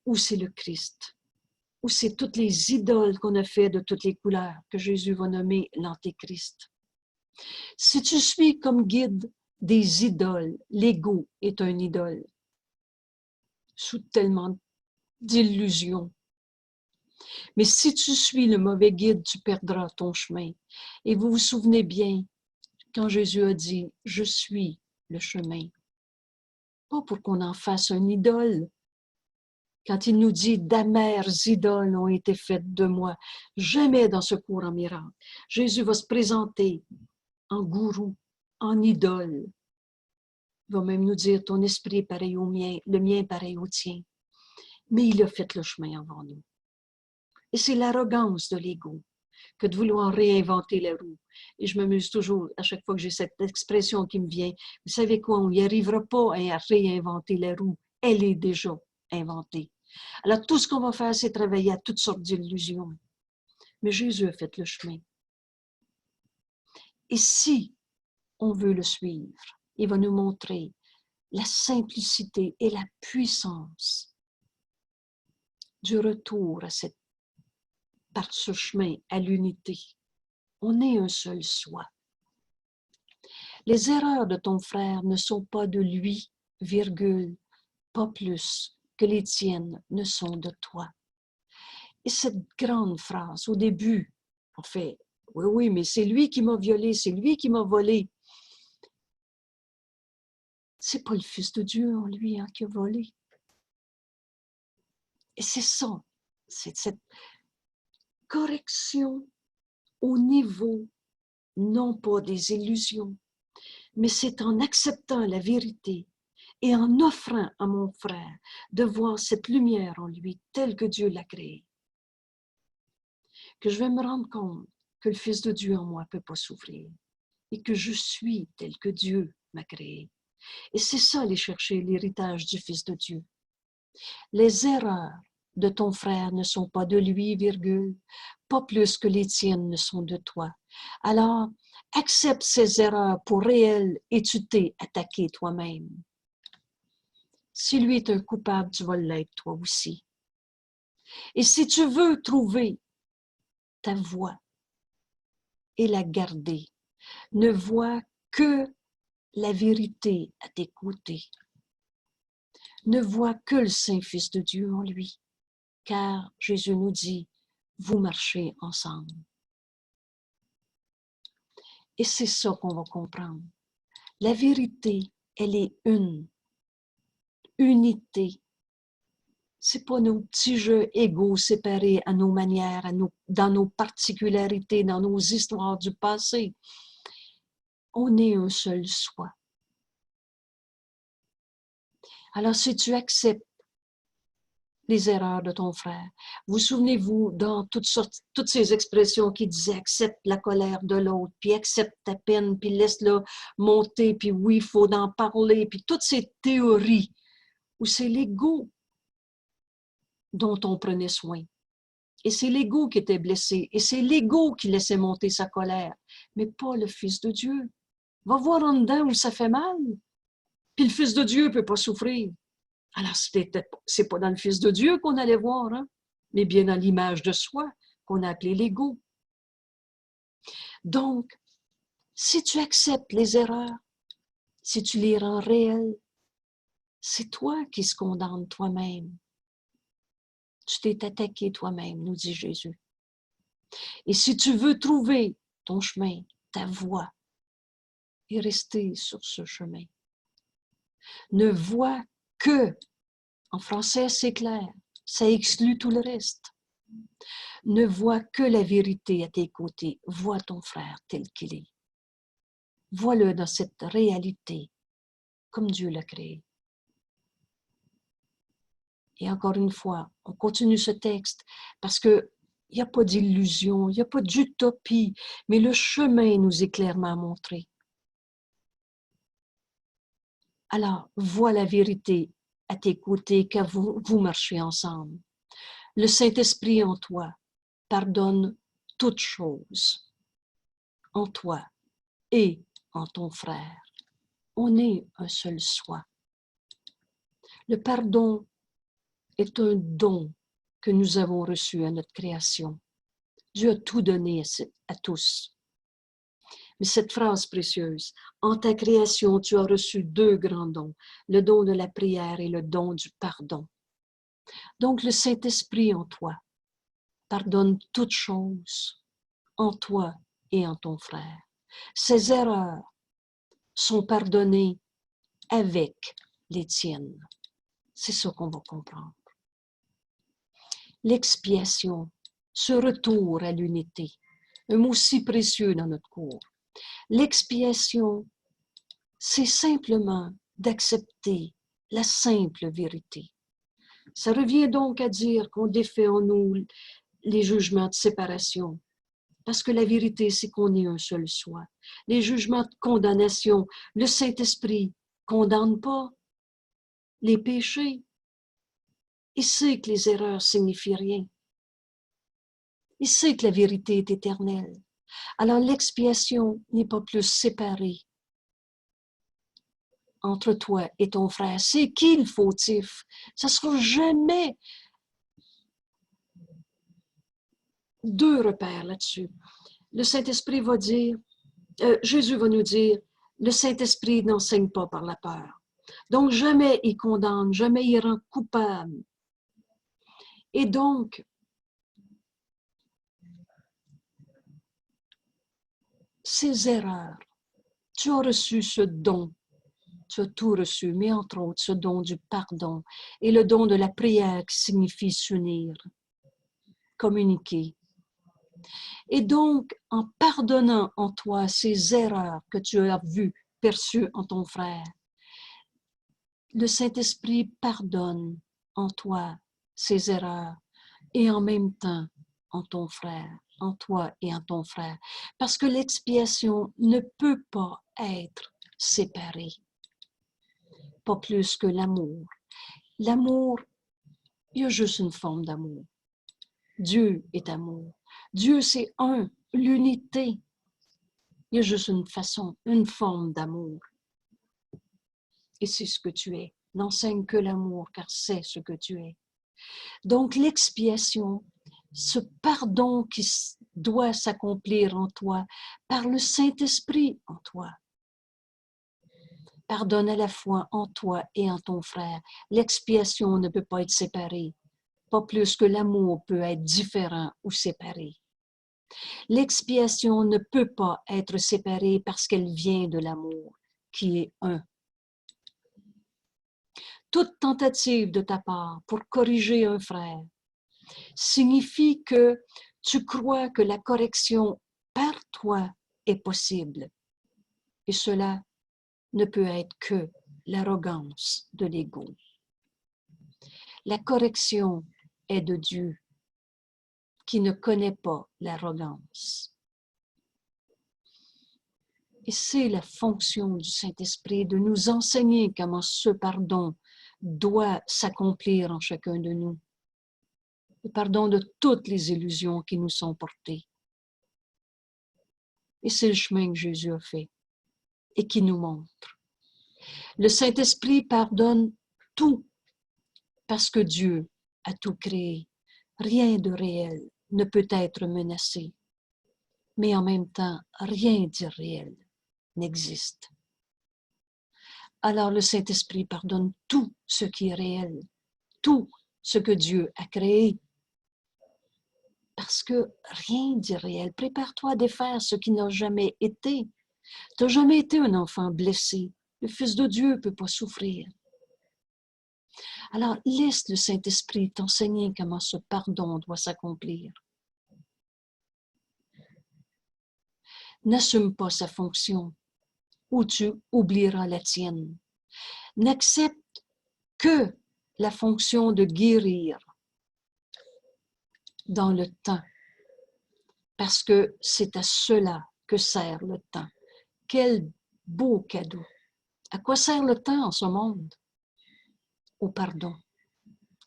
Ou c'est le Christ? Ou c'est toutes les idoles qu'on a fait de toutes les couleurs que Jésus va nommer l'Antéchrist? Si tu suis comme guide des idoles, l'ego est un idole, sous tellement d'illusions. Mais si tu suis le mauvais guide, tu perdras ton chemin. Et vous vous souvenez bien, quand Jésus a dit « Je suis le chemin », pas pour qu'on en fasse une idole. Quand il nous dit « D'amères idoles ont été faites de moi », jamais dans ce cours en miracle. Jésus va se présenter en gourou, en idole. Il va même nous dire « Ton esprit est pareil au mien, le mien est pareil au tien ». Mais il a fait le chemin avant nous. Et c'est l'arrogance de l'ego que de vouloir réinventer la roue. Et je m'amuse toujours, à chaque fois que j'ai cette expression qui me vient, vous savez quoi, on n'y arrivera pas à réinventer la roue, elle est déjà inventée. Alors tout ce qu'on va faire, c'est travailler à toutes sortes d'illusions. Mais Jésus a fait le chemin. Et si on veut le suivre, il va nous montrer la simplicité et la puissance du retour par ce chemin à l'unité. On est un seul soi. Les erreurs de ton frère ne sont pas de lui, virgule, pas plus que les tiennes ne sont de toi. Et cette grande phrase, au début, on fait, oui, mais c'est lui qui m'a violé, c'est lui qui m'a volé. c'est pas le Fils de Dieu en lui qui a volé. Et c'est ça, c'est cette correction au niveau, non pas des illusions, mais c'est en acceptant la vérité et en offrant à mon frère de voir cette lumière en lui telle que Dieu l'a créée, que je vais me rendre compte que le Fils de Dieu en moi ne peut pas souffrir et que je suis tel que Dieu m'a créé. Et c'est ça, aller chercher l'héritage du Fils de Dieu. Les erreurs de ton frère ne sont pas de lui, virgule, pas plus que les tiennes ne sont de toi. Alors, accepte ces erreurs pour réelles et tu t'es attaqué toi-même. Si lui est un coupable, tu vas l'être toi aussi. Et si tu veux trouver ta voie et la garder, ne vois que la vérité à tes côtés. Ne vois que le Saint-Fils de Dieu en lui, car Jésus nous dit, vous marchez ensemble. Et c'est ça qu'on va comprendre. La vérité, elle est une. Unité. C'est pas nos petits jeux égaux séparés à nos manières, dans nos particularités, dans nos histoires du passé. On est un seul soi. Alors si tu acceptes les erreurs de ton frère. Vous souvenez-vous dans toutes ces expressions qui disaient accepte la colère de l'autre, puis accepte ta peine, puis laisse-la monter, puis oui, il faut en parler, puis toutes ces théories où c'est l'ego dont on prenait soin. Et c'est l'ego qui était blessé, et c'est l'ego qui laissait monter sa colère, mais pas le Fils de Dieu. Va voir en dedans où ça fait mal, puis le Fils de Dieu ne peut pas souffrir. Alors, c'est pas dans le Fils de Dieu qu'on allait voir, hein, mais bien dans l'image de soi qu'on a appelé l'ego. Donc, si tu acceptes les erreurs, si tu les rends réelles, c'est toi qui se condamnes toi-même. Tu t'es attaqué toi-même, nous dit Jésus. Et si tu veux trouver ton chemin, ta voie, et rester sur ce chemin, ne vois que, en français c'est clair, ça exclut tout le reste. Ne vois que la vérité à tes côtés. Vois ton frère tel qu'il est. Vois-le dans cette réalité, comme Dieu l'a créé. Et encore une fois, on continue ce texte parce qu'il n'y a pas d'illusion, il n'y a pas d'utopie, mais le chemin nous est clairement montré. Alors, vois la vérité à tes côtés, car vous marchez ensemble. Le Saint-Esprit en toi pardonne toutes choses, en toi et en ton frère. On est un seul soi. Le pardon est un don que nous avons reçu à notre création. Dieu a tout donné à tous. Mais cette phrase précieuse, en ta création, tu as reçu deux grands dons, le don de la prière et le don du pardon. Donc le Saint-Esprit en toi pardonne toutes choses, en toi et en ton frère. Ses erreurs sont pardonnées avec les tiennes. C'est ça qu'on va comprendre. L'expiation, ce retour à l'unité, un mot si précieux dans notre cours. L'expiation, c'est simplement d'accepter la simple vérité. Ça revient donc à dire qu'on défait en nous les jugements de séparation, parce que la vérité, c'est qu'on est un seul soi. Les jugements de condamnation, le Saint-Esprit condamne pas les péchés. Il sait que les erreurs signifient rien. Il sait que la vérité est éternelle. Alors l'expiation n'est pas plus séparée entre toi et ton frère. C'est qui le fautif? Ça ne sera jamais deux repères là-dessus. Le Saint-Esprit va dire, Jésus va nous dire, le Saint-Esprit n'enseigne pas par la peur. Donc jamais il condamne, jamais il rend coupable. Et donc, ces erreurs, tu as reçu ce don, Tu as tout reçu, mais entre autres ce don du pardon et le don de la prière qui signifie s'unir, communiquer. Et donc, en pardonnant en toi ces erreurs que tu as vues, perçues en ton frère, le Saint-Esprit pardonne en toi ces erreurs et en même temps en ton frère, en toi et en ton frère. Parce que l'expiation ne peut pas être séparée, pas plus que l'amour. L'amour, il y a juste une forme d'amour. Dieu est amour. Dieu, c'est un, l'unité. Il y a juste une façon, une forme d'amour. Et c'est ce que tu es. N'enseigne que l'amour, car c'est ce que tu es. Donc, l'expiation, ce pardon qui doit s'accomplir en toi par le Saint-Esprit en toi. Pardonne à la fois en toi et en ton frère. L'expiation ne peut pas être séparée, pas plus que l'amour peut être différent ou séparé. L'expiation ne peut pas être séparée parce qu'elle vient de l'amour, qui est un. Toute tentative de ta part pour corriger un frère signifie que tu crois que la correction par toi est possible. Et cela ne peut être que l'arrogance de l'ego. La correction est de Dieu, qui ne connaît pas l'arrogance. Et c'est la fonction du Saint-Esprit de nous enseigner comment ce pardon doit s'accomplir en chacun de nous. Le pardon de toutes les illusions qui nous sont portées. Et c'est le chemin que Jésus a fait et qui nous montre. Le Saint-Esprit pardonne tout parce que Dieu a tout créé. Rien de réel ne peut être menacé. Mais en même temps, rien d'irréel n'existe. Alors le Saint-Esprit pardonne tout ce qui est réel, tout ce que Dieu a créé. Parce que rien d'irréel. Prépare-toi à défaire ce qui n'a jamais été. Tu n'as jamais été un enfant blessé. Le Fils de Dieu ne peut pas souffrir. Alors, laisse le Saint-Esprit t'enseigner comment ce pardon doit s'accomplir. N'assume pas sa fonction ou tu oublieras la tienne. N'accepte que la fonction de guérir dans le temps, parce que c'est à cela que sert le temps. Quel beau cadeau! À quoi sert le temps en ce monde? Au pardon,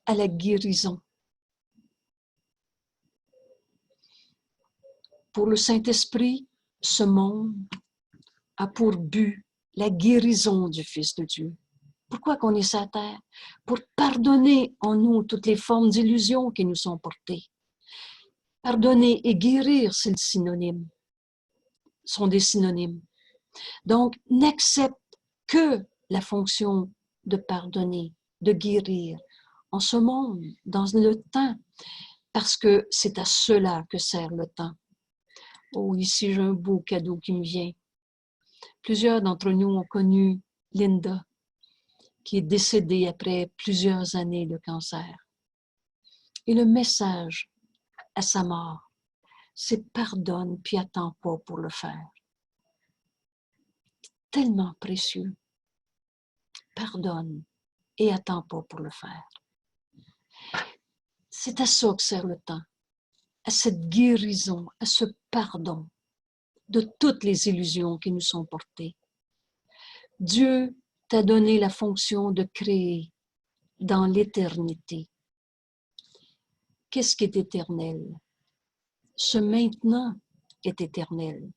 à la guérison. Pour le Saint-Esprit, ce monde a pour but la guérison du Fils de Dieu. Pourquoi qu'on est sur la terre? Pour pardonner en nous toutes les formes d'illusions qui nous sont portées. Pardonner et guérir, c'est le synonyme. Sont des synonymes. Donc, n'accepte que la fonction de pardonner, de guérir en ce monde, dans le temps, parce que c'est à cela que sert le temps. Oh, ici, j'ai un beau cadeau qui me vient. Plusieurs d'entre nous ont connu Linda, qui est décédée après plusieurs années de cancer. Et le message à sa mort, c'est pardonne puis attends pas pour le faire. Tellement précieux. Pardonne et attends pas pour le faire. C'est à ça que sert le temps, à cette guérison, à ce pardon de toutes les illusions qui nous sont portées. Dieu t'a donné la fonction de créer dans l'éternité. Qu'est-ce qui est éternel? Ce maintenant est éternel.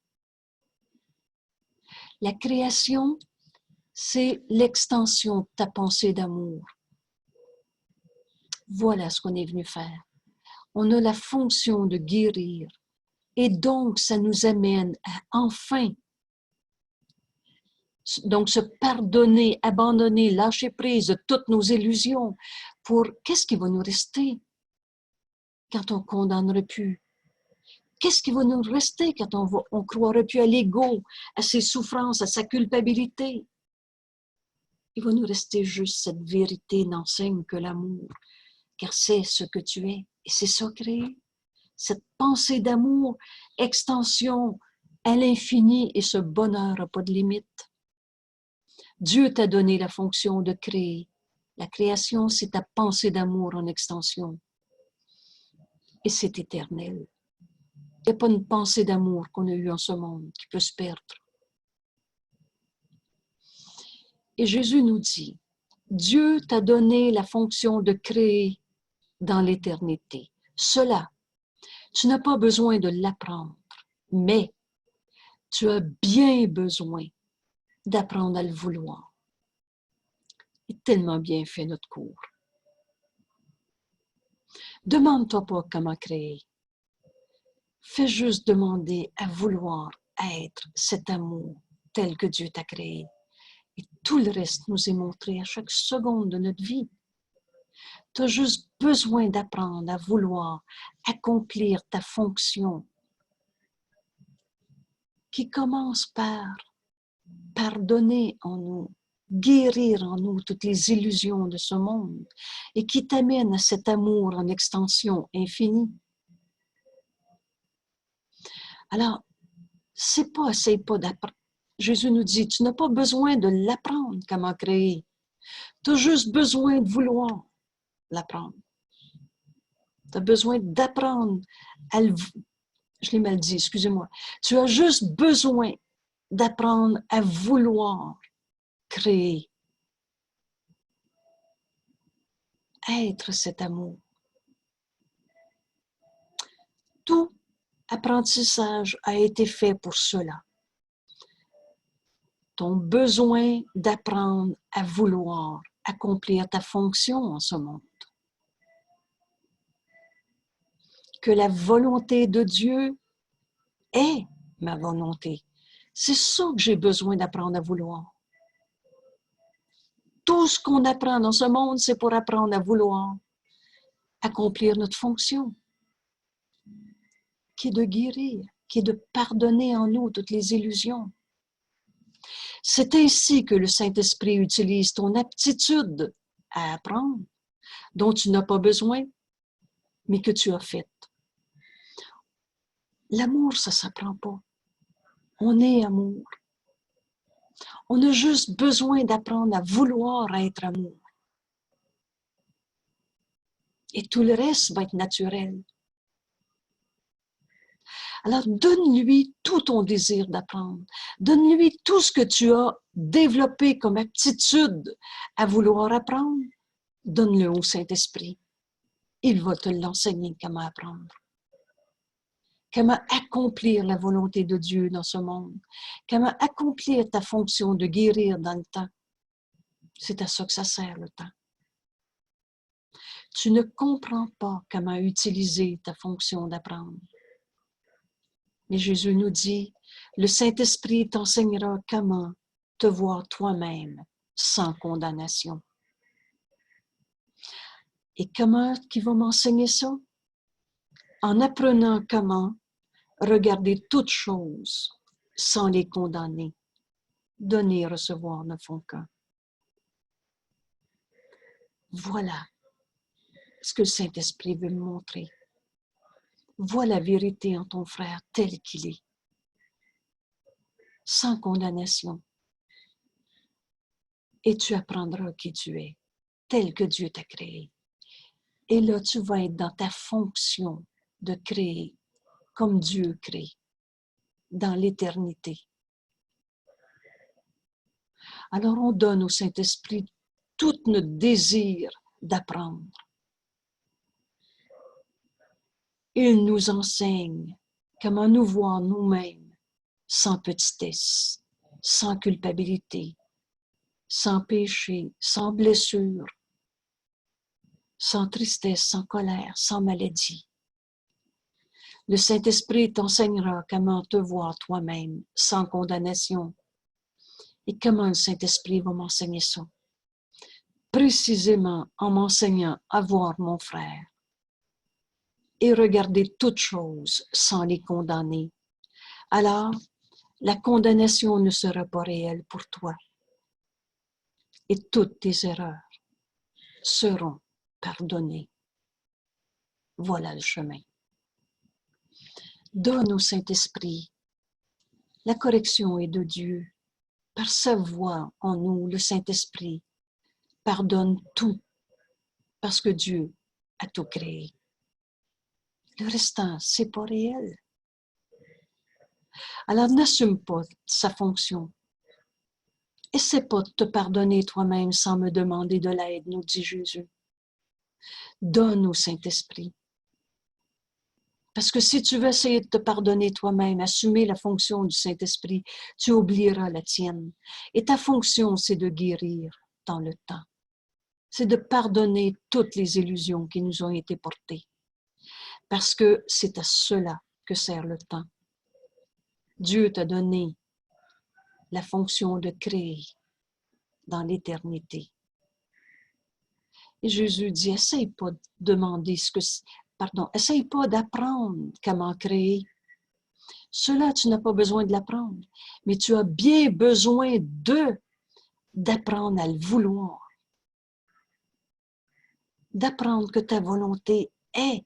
La création, c'est l'extension de ta pensée d'amour. Voilà ce qu'on est venu faire. On a la fonction de guérir. Et donc, ça nous amène à enfin, donc se pardonner, abandonner, lâcher prise de toutes nos illusions pour qu'est-ce qui va nous rester quand on ne condamnerait plus? Qu'est-ce qui va nous rester quand on croirait plus à l'ego, à ses souffrances, à sa culpabilité? Il va nous rester juste cette vérité n'enseigne que l'amour, car c'est ce que tu es, et c'est ça créé. Cette pensée d'amour, extension à l'infini, et ce bonheur n'a pas de limite. Dieu t'a donné la fonction de créer. La création, c'est ta pensée d'amour en extension. Et c'est éternel. Il n'y a pas une pensée d'amour qu'on a eue en ce monde qui peut se perdre. Et Jésus nous dit, Dieu t'a donné la fonction de créer dans l'éternité. Cela, tu n'as pas besoin de l'apprendre, mais tu as bien besoin d'apprendre à le vouloir. Il est tellement bien fait notre cours. Demande-toi pas comment créer. Fais juste demander à vouloir être cet amour tel que Dieu t'a créé. Et tout le reste nous est montré à chaque seconde de notre vie. Tu as juste besoin d'apprendre à vouloir accomplir ta fonction qui commence par pardonner en nous, guérir en nous toutes les illusions de ce monde et qui t'amène à cet amour en extension infinie. Alors, essaye pas d'apprendre. Jésus nous dit, tu n'as pas besoin de l'apprendre comment créer. Tu as juste besoin de vouloir l'apprendre. Tu as besoin d'apprendre à le... Je l'ai mal dit, excusez-moi. Tu as juste besoin d'apprendre à vouloir créer. Être cet amour. Tout apprentissage a été fait pour cela. Ton besoin d'apprendre à vouloir accomplir ta fonction en ce monde. Que la volonté de Dieu est ma volonté. C'est ça que j'ai besoin d'apprendre à vouloir. Tout ce qu'on apprend dans ce monde, c'est pour apprendre à vouloir accomplir notre fonction, qui est de guérir, qui est de pardonner en nous toutes les illusions. C'est ainsi que le Saint-Esprit utilise ton aptitude à apprendre, dont tu n'as pas besoin, mais que tu as faite. L'amour, ça ne s'apprend pas. On est amour. On a juste besoin d'apprendre à vouloir être amour. Et tout le reste va être naturel. Alors, donne-lui tout ton désir d'apprendre. Donne-lui tout ce que tu as développé comme aptitude à vouloir apprendre. Donne-le au Saint-Esprit. Il va te l'enseigner comment apprendre. Comment accomplir la volonté de Dieu dans ce monde. Comment accomplir ta fonction de guérir dans le temps. C'est à ça que ça sert le temps. Tu ne comprends pas comment utiliser ta fonction d'apprendre. Mais Jésus nous dit, le Saint-Esprit t'enseignera comment te voir toi-même sans condamnation. Et comment il va m'enseigner ça? En apprenant comment regarder toutes choses sans les condamner, donner et recevoir ne font qu'un. Voilà ce que le Saint-Esprit veut me montrer. Vois la vérité en ton frère tel qu'il est, sans condamnation. Et tu apprendras qui tu es, tel que Dieu t'a créé. Et là, tu vas être dans ta fonction de créer comme Dieu crée, dans l'éternité. Alors, on donne au Saint-Esprit tout notre désir d'apprendre. Il nous enseigne comment nous voir nous-mêmes sans petitesse, sans culpabilité, sans péché, sans blessure, sans tristesse, sans colère, sans maladie. Le Saint-Esprit t'enseignera comment te voir toi-même sans condamnation. Et comment le Saint-Esprit va m'enseigner ça? Précisément en m'enseignant à voir mon frère et regarder toutes choses sans les condamner. Alors, la condamnation ne sera pas réelle pour toi. et toutes tes erreurs seront pardonnées. Voilà le chemin. Donne au Saint-Esprit. La correction est de Dieu. Par sa voix en nous, le Saint-Esprit pardonne tout parce que Dieu a tout créé. Le restant, c'est pas réel. Alors n'assume pas sa fonction. Essaie pas de te pardonner toi-même sans me demander de l'aide, nous dit Jésus. Donne au Saint-Esprit. Parce que si tu veux essayer de te pardonner toi-même, assumer la fonction du Saint-Esprit, tu oublieras la tienne. Et ta fonction, c'est de guérir dans le temps. C'est de pardonner toutes les illusions qui nous ont été portées. Parce que c'est à cela que sert le temps. Dieu t'a donné la fonction de créer dans l'éternité. Et Jésus dit, essaye pas de demander essaye pas d'apprendre comment créer. Cela, tu n'as pas besoin de l'apprendre, mais tu as bien besoin d'apprendre à le vouloir. D'apprendre que ta volonté est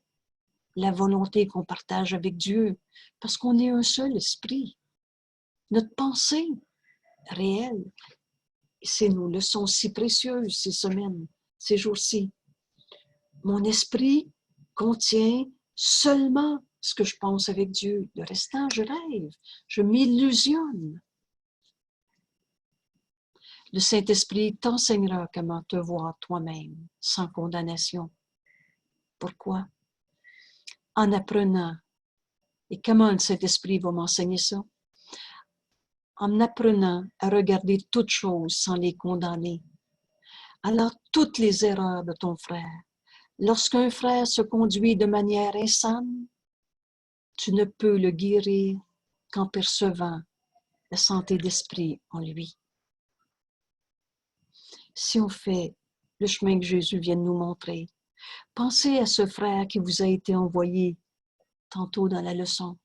la volonté qu'on partage avec Dieu, parce qu'on est un seul esprit. Notre pensée réelle, c'est nos leçons si précieuses ces semaines, ces jours-ci. Mon esprit contient seulement ce que je pense avec Dieu. Le restant, je rêve, je m'illusionne. Le Saint-Esprit t'enseignera comment te voir toi-même, sans condamnation. Pourquoi? En apprenant. Et comment le Saint-Esprit va m'enseigner ça? En apprenant à regarder toutes choses sans les condamner. Alors, toutes les erreurs de ton frère, lorsqu'un frère se conduit de manière insane, tu ne peux le guérir qu'en percevant la santé d'esprit en lui. Si on fait le chemin que Jésus vient de nous montrer, pensez à ce frère qui vous a été envoyé tantôt dans la leçon.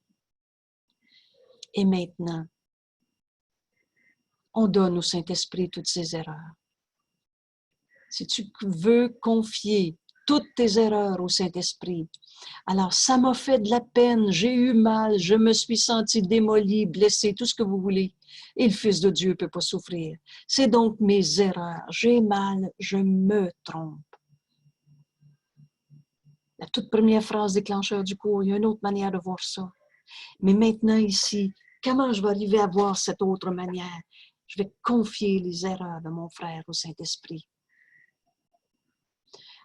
Et maintenant, on donne au Saint-Esprit toutes ses erreurs. Si tu veux confier toutes tes erreurs au Saint-Esprit, alors ça m'a fait de la peine, j'ai eu mal, je me suis senti démoli, blessé, tout ce que vous voulez. Et le Fils de Dieu ne peut pas souffrir. C'est donc mes erreurs. J'ai mal, je me trompe. La toute première phrase déclencheur du cours, il y a une autre manière de voir ça. Mais maintenant ici, comment je vais arriver à voir cette autre manière? Je vais confier les erreurs de mon frère au Saint-Esprit.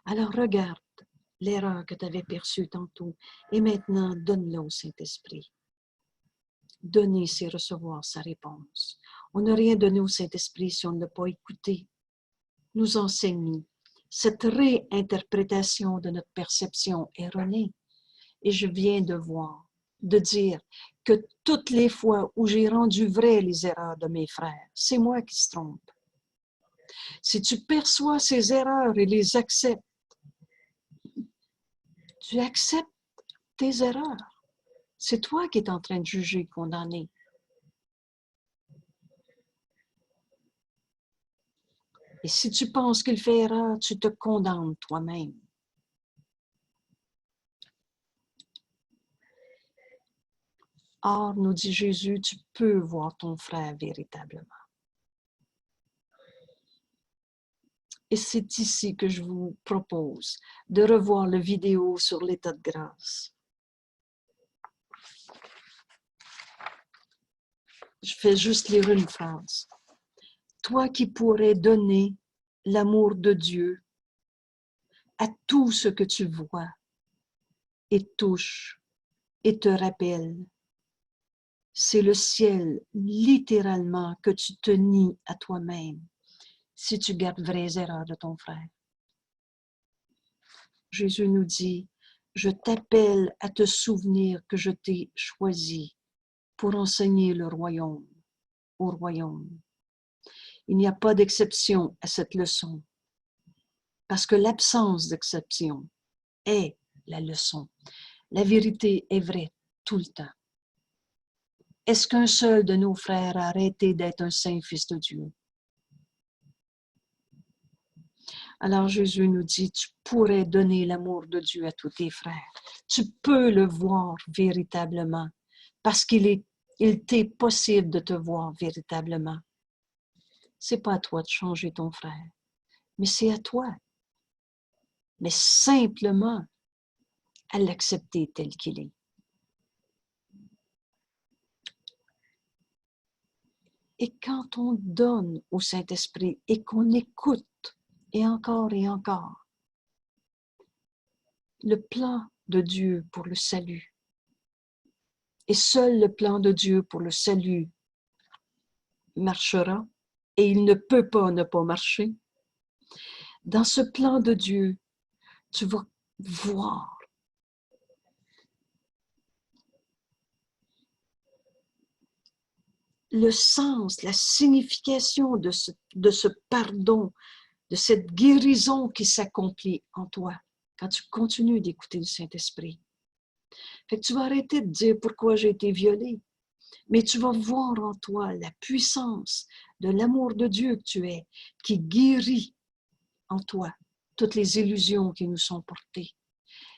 Alors regarde l'erreur que tu avais perçue tantôt et maintenant donne-la au Saint-Esprit. Donner, c'est recevoir sa réponse. On n'a rien donné au Saint-Esprit si on ne l'a pas écouté. Nous enseigne cette réinterprétation de notre perception erronée. Et je viens de dire que toutes les fois où j'ai rendu vraies les erreurs de mes frères, c'est moi qui se trompe. Si tu perçois ces erreurs et les acceptes, tu acceptes tes erreurs. C'est toi qui es en train de juger, condamner. Et si tu penses qu'il fait erreur, tu te condamnes toi-même. Or, nous dit Jésus, tu peux voir ton frère véritablement. Et c'est ici que je vous propose de revoir la vidéo sur l'état de grâce. Je fais juste lire une phrase. Toi qui pourrais donner l'amour de Dieu à tout ce que tu vois et touches et te rappelles, c'est le ciel littéralement que tu te nies à toi-même si tu gardes vraies erreurs de ton frère. Jésus nous dit, je t'appelle à te souvenir que je t'ai choisi pour enseigner le royaume au royaume. Il n'y a pas d'exception à cette leçon, parce que l'absence d'exception est la leçon. La vérité est vraie tout le temps. Est-ce qu'un seul de nos frères a arrêté d'être un saint fils de Dieu? Alors Jésus nous dit, tu pourrais donner l'amour de Dieu à tous tes frères. Tu peux le voir véritablement parce il t'est possible de te voir véritablement. C'est pas à toi de changer ton frère, mais c'est à toi. Mais simplement à l'accepter tel qu'il est. Et quand on donne au Saint-Esprit et qu'on écoute, et encore, le plan de Dieu pour le salut, et seul le plan de Dieu pour le salut marchera, et il ne peut pas ne pas marcher. Dans ce plan de Dieu, tu vas voir le sens, la signification de ce pardon, de cette guérison qui s'accomplit en toi quand tu continues d'écouter le Saint-Esprit. Fait que tu vas arrêter de dire pourquoi j'ai été violée, mais tu vas voir en toi la puissance de l'amour de Dieu que tu es, qui guérit en toi toutes les illusions qui nous sont portées.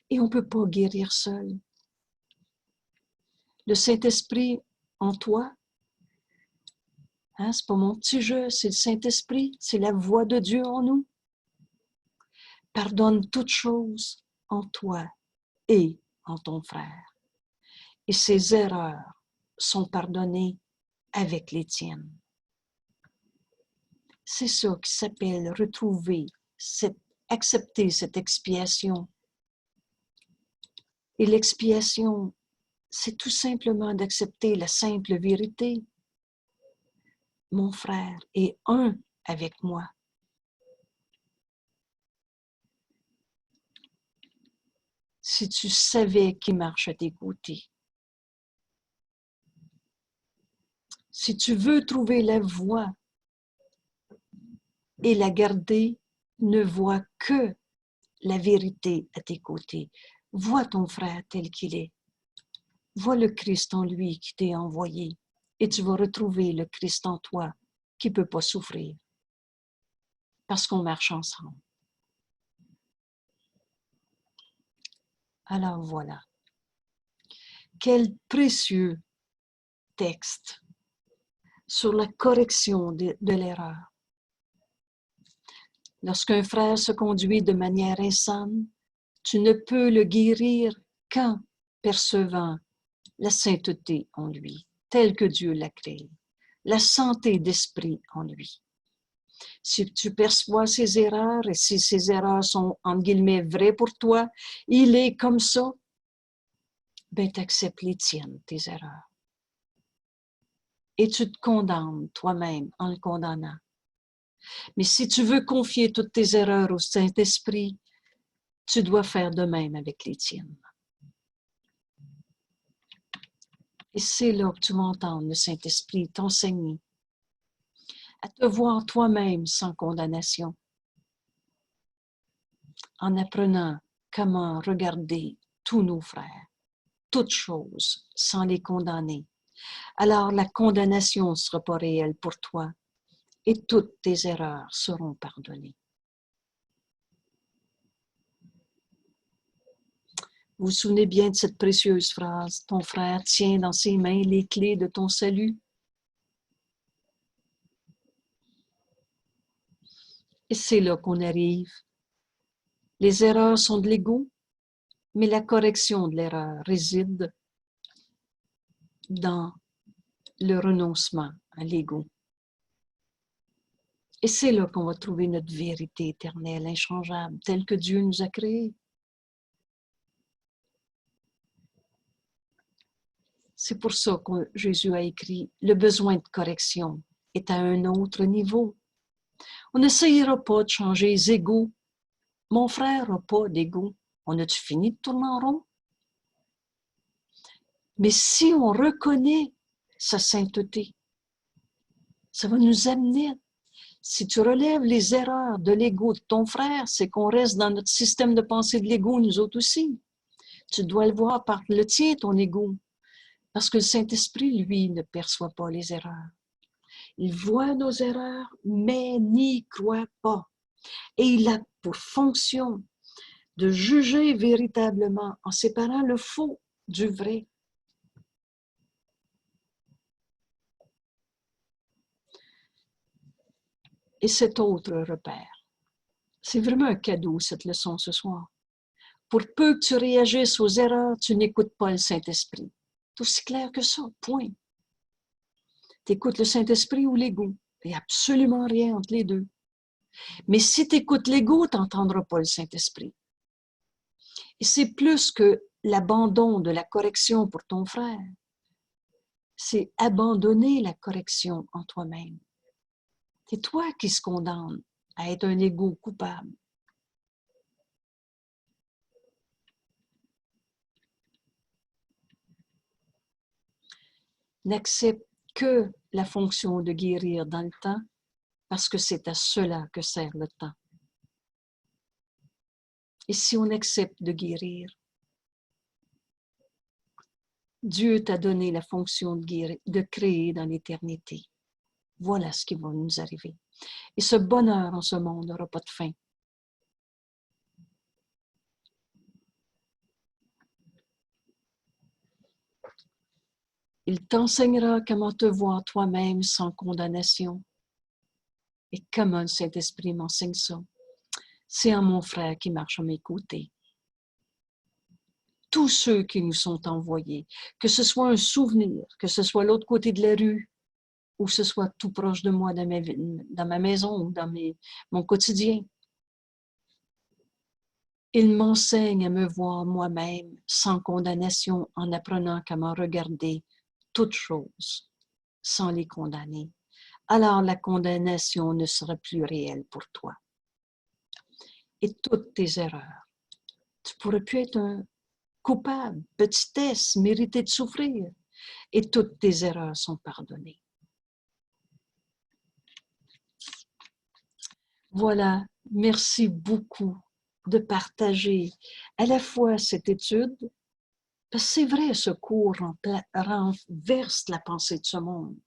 Et on ne peut pas guérir seul. Le Saint-Esprit en toi, hein, c'est pas mon petit jeu, c'est le Saint-Esprit, c'est la voix de Dieu en nous. Pardonne toutes choses en toi et en ton frère. Et ses erreurs sont pardonnées avec les tiennes. C'est ça qui s'appelle retrouver, accepter cette expiation. Et l'expiation, c'est tout simplement d'accepter la simple vérité. Mon frère est un avec moi. Si tu savais qui marche à tes côtés. Si tu veux trouver la voie et la garder, ne vois que la vérité à tes côtés. Vois ton frère tel qu'il est. Vois le Christ en lui qui t'est envoyé et tu vas retrouver le Christ en toi qui ne peut pas souffrir parce qu'on marche ensemble. Alors voilà. Quel précieux texte sur la correction de l'erreur. Lorsqu'un frère se conduit de manière insane, tu ne peux le guérir qu'en percevant la sainteté en lui, telle que Dieu l'a créée, la santé d'esprit en lui. Si tu perçois ses erreurs et si ces erreurs sont, entre guillemets, vraies pour toi, il est comme ça, ben tu acceptes les tiennes, tes erreurs. Et tu te condamnes toi-même en le condamnant. Mais si tu veux confier toutes tes erreurs au Saint-Esprit, tu dois faire de même avec les tiennes. Et c'est là que tu vas entendre le Saint-Esprit t'enseigner à te voir toi-même sans condamnation, en apprenant comment regarder tous nos frères, toutes choses, sans les condamner. Alors la condamnation ne sera pas réelle pour toi et toutes tes erreurs seront pardonnées. Vous vous souvenez bien de cette précieuse phrase, ton frère tient dans ses mains les clés de ton salut. Et c'est là qu'on arrive. Les erreurs sont de l'ego, mais la correction de l'erreur réside dans le renoncement à l'ego. Et c'est là qu'on va trouver notre vérité éternelle, inchangeable, telle que Dieu nous a créée. C'est pour ça que Jésus a écrit « Le besoin de correction est à un autre niveau ». On n'essayera pas de changer les égos. Mon frère n'a pas d'ego. On a-tu fini de tourner en rond? Mais si on reconnaît sa sainteté, ça va nous amener. Si tu relèves les erreurs de l'ego de ton frère, c'est qu'on reste dans notre système de pensée de l'ego, nous autres aussi. Tu dois le voir par le tien, ton ego. Parce que le Saint-Esprit, lui, ne perçoit pas les erreurs. Il voit nos erreurs, mais n'y croit pas. Et il a pour fonction de juger véritablement en séparant le faux du vrai. Et cet autre repère, c'est vraiment un cadeau, cette leçon ce soir. Pour peu que tu réagisses aux erreurs, tu n'écoutes pas le Saint-Esprit. C'est aussi clair que ça, point. Tu écoutes le Saint-Esprit ou l'ego. Il n'y a absolument rien entre les deux. Mais si tu écoutes l'ego, tu n'entendras pas le Saint-Esprit. Et c'est plus que l'abandon de la correction pour ton frère. C'est abandonner la correction en toi-même. C'est toi qui se condamne à être un ego coupable. N'accepte que la fonction de guérir dans le temps, parce que c'est à cela que sert le temps. Et si on accepte de guérir, Dieu t'a donné la fonction de guérir, de créer dans l'éternité. Voilà ce qui va nous arriver. Et ce bonheur en ce monde n'aura pas de fin. Il t'enseignera comment te voir toi-même sans condamnation. Et comment le Saint-Esprit m'enseigne ça? C'est en mon frère qui marche à mes côtés. Tous ceux qui nous sont envoyés, que ce soit un souvenir, que ce soit l'autre côté de la rue, ou que ce soit tout proche de moi dans ma maison ou dans mon quotidien. Il m'enseigne à me voir moi-même sans condamnation en apprenant comment regarder toutes choses sans les condamner. Alors la condamnation ne sera plus réelle pour toi. Et toutes tes erreurs, tu ne pourrais plus être un coupable, petitesse, mériter de souffrir. Et toutes tes erreurs sont pardonnées. Voilà, merci beaucoup de partager à la fois cette étude, parce que c'est vrai, ce cours renverse la pensée de ce monde.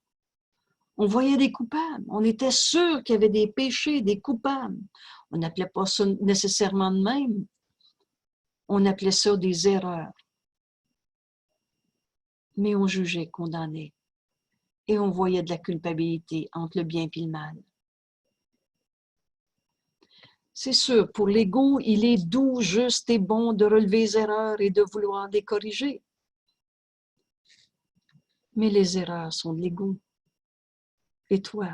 On voyait des coupables, on était sûr qu'il y avait des péchés, des coupables. On n'appelait pas ça nécessairement de même, on appelait ça des erreurs. Mais on jugeait, condamnait. Et on voyait de la culpabilité entre le bien et le mal. C'est sûr, pour l'ego, il est doux, juste et bon de relever les erreurs et de vouloir les corriger. Mais les erreurs sont de l'ego. Et toi,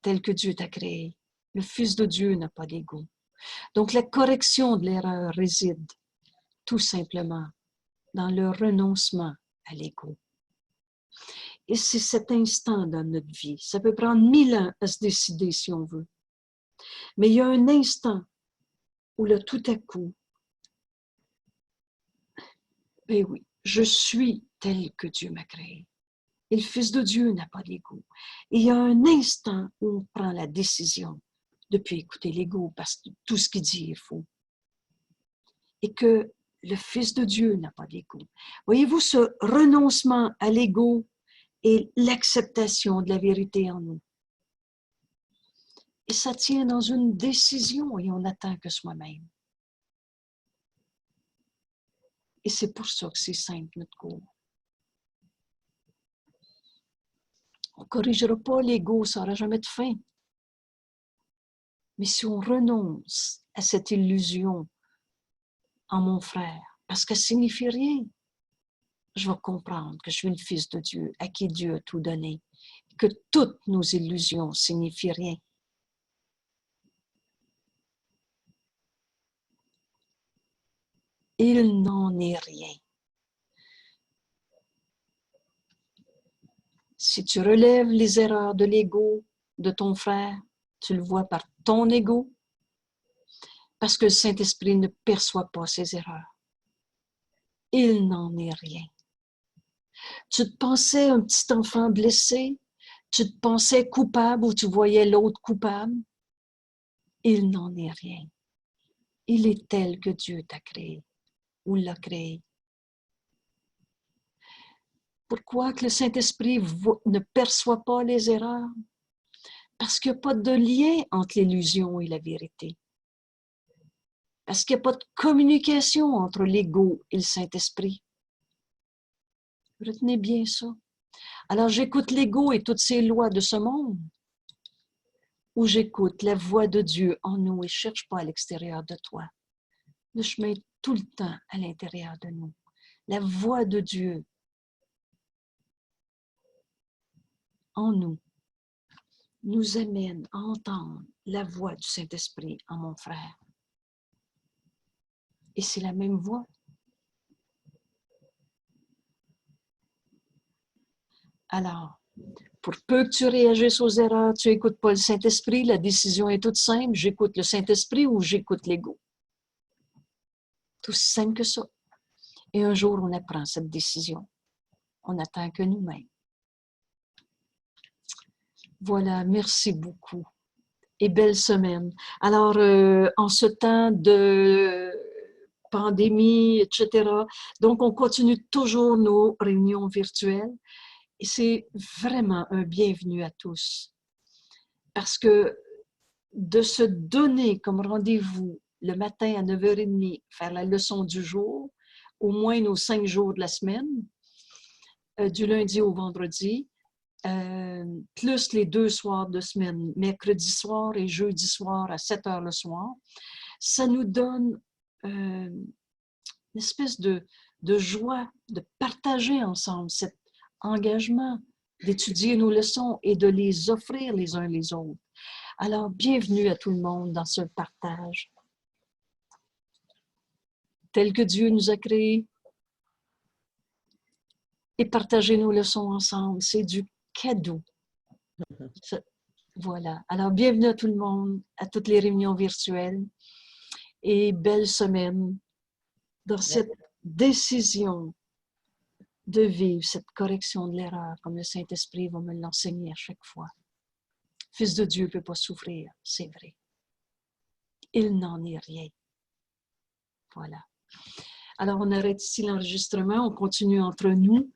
tel que Dieu t'a créé, le Fils de Dieu n'a pas d'ego. Donc la correction de l'erreur réside tout simplement dans le renoncement à l'ego. Et c'est cet instant dans notre vie. Ça peut prendre 1000 ans à se décider si on veut. Mais il y a un instant où là, tout à coup, ben oui, je suis tel que Dieu m'a créé. Et le Fils de Dieu n'a pas d'ego. Et il y a un instant où on prend la décision de ne plus écouter l'ego parce que tout ce qu'il dit est faux. Et que le Fils de Dieu n'a pas d'ego. Voyez-vous, ce renoncement à l'ego et l'acceptation de la vérité en nous. Et ça tient dans une décision et on n'attend que soi-même. Et c'est pour ça que c'est simple, notre cours. On ne corrigera pas l'ego, ça n'aura jamais de fin. Mais si on renonce à cette illusion en mon frère, parce qu'elle ne signifie rien, je vais comprendre que je suis le Fils de Dieu, à qui Dieu a tout donné, que toutes nos illusions ne signifient rien. Il n'en est rien. Si tu relèves les erreurs de l'ego de ton frère, tu le vois par ton ego, parce que le Saint-Esprit ne perçoit pas ses erreurs. Il n'en est rien. Tu te pensais un petit enfant blessé, tu te pensais coupable ou tu voyais l'autre coupable. Il n'en est rien. Il est tel que Dieu t'a créé ou l'a créé. Pourquoi que le Saint-Esprit ne perçoit pas les erreurs? Parce qu'il n'y a pas de lien entre l'illusion et la vérité. Parce qu'il n'y a pas de communication entre l'ego et le Saint-Esprit. Retenez bien ça. Alors, j'écoute l'ego et toutes ces lois de ce monde, ou j'écoute la voix de Dieu en nous et ne cherche pas à l'extérieur de toi. Le chemin est tout le temps à l'intérieur de nous. La voix de Dieu en nous nous amène à entendre la voix du Saint-Esprit en mon frère. Et c'est la même voix. Alors, pour peu que tu réagisses aux erreurs, tu n'écoutes pas le Saint-Esprit, la décision est toute simple, j'écoute le Saint-Esprit ou j'écoute l'ego. Tout aussi simple que ça. Et un jour, on apprend cette décision. On n'attend que nous-mêmes. Voilà, merci beaucoup. Et belle semaine. Alors, en ce temps de pandémie, etc., donc on continue toujours nos réunions virtuelles. Et c'est vraiment un bienvenu à tous. Parce que de se donner comme rendez-vous le matin à 9h30, faire la leçon du jour, au moins nos 5 jours de la semaine, du lundi au vendredi, plus les 2 soirs de semaine, mercredi soir et jeudi soir à 7h le soir, ça nous donne une espèce de joie de partager ensemble cet engagement, d'étudier nos leçons et de les offrir les uns les autres. Alors, bienvenue à tout le monde dans ce partage. Tel que Dieu nous a créés. Et partager nos leçons ensemble, c'est du cadeau. Voilà. Alors, bienvenue à tout le monde, à toutes les réunions virtuelles. Et belle semaine dans cette décision de vivre cette correction de l'erreur, comme le Saint-Esprit va me l'enseigner à chaque fois. Fils de Dieu ne peut pas souffrir, c'est vrai. Il n'en est rien. Voilà. Alors, on arrête ici l'enregistrement, on continue entre nous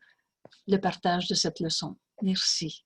le partage de cette leçon. Merci.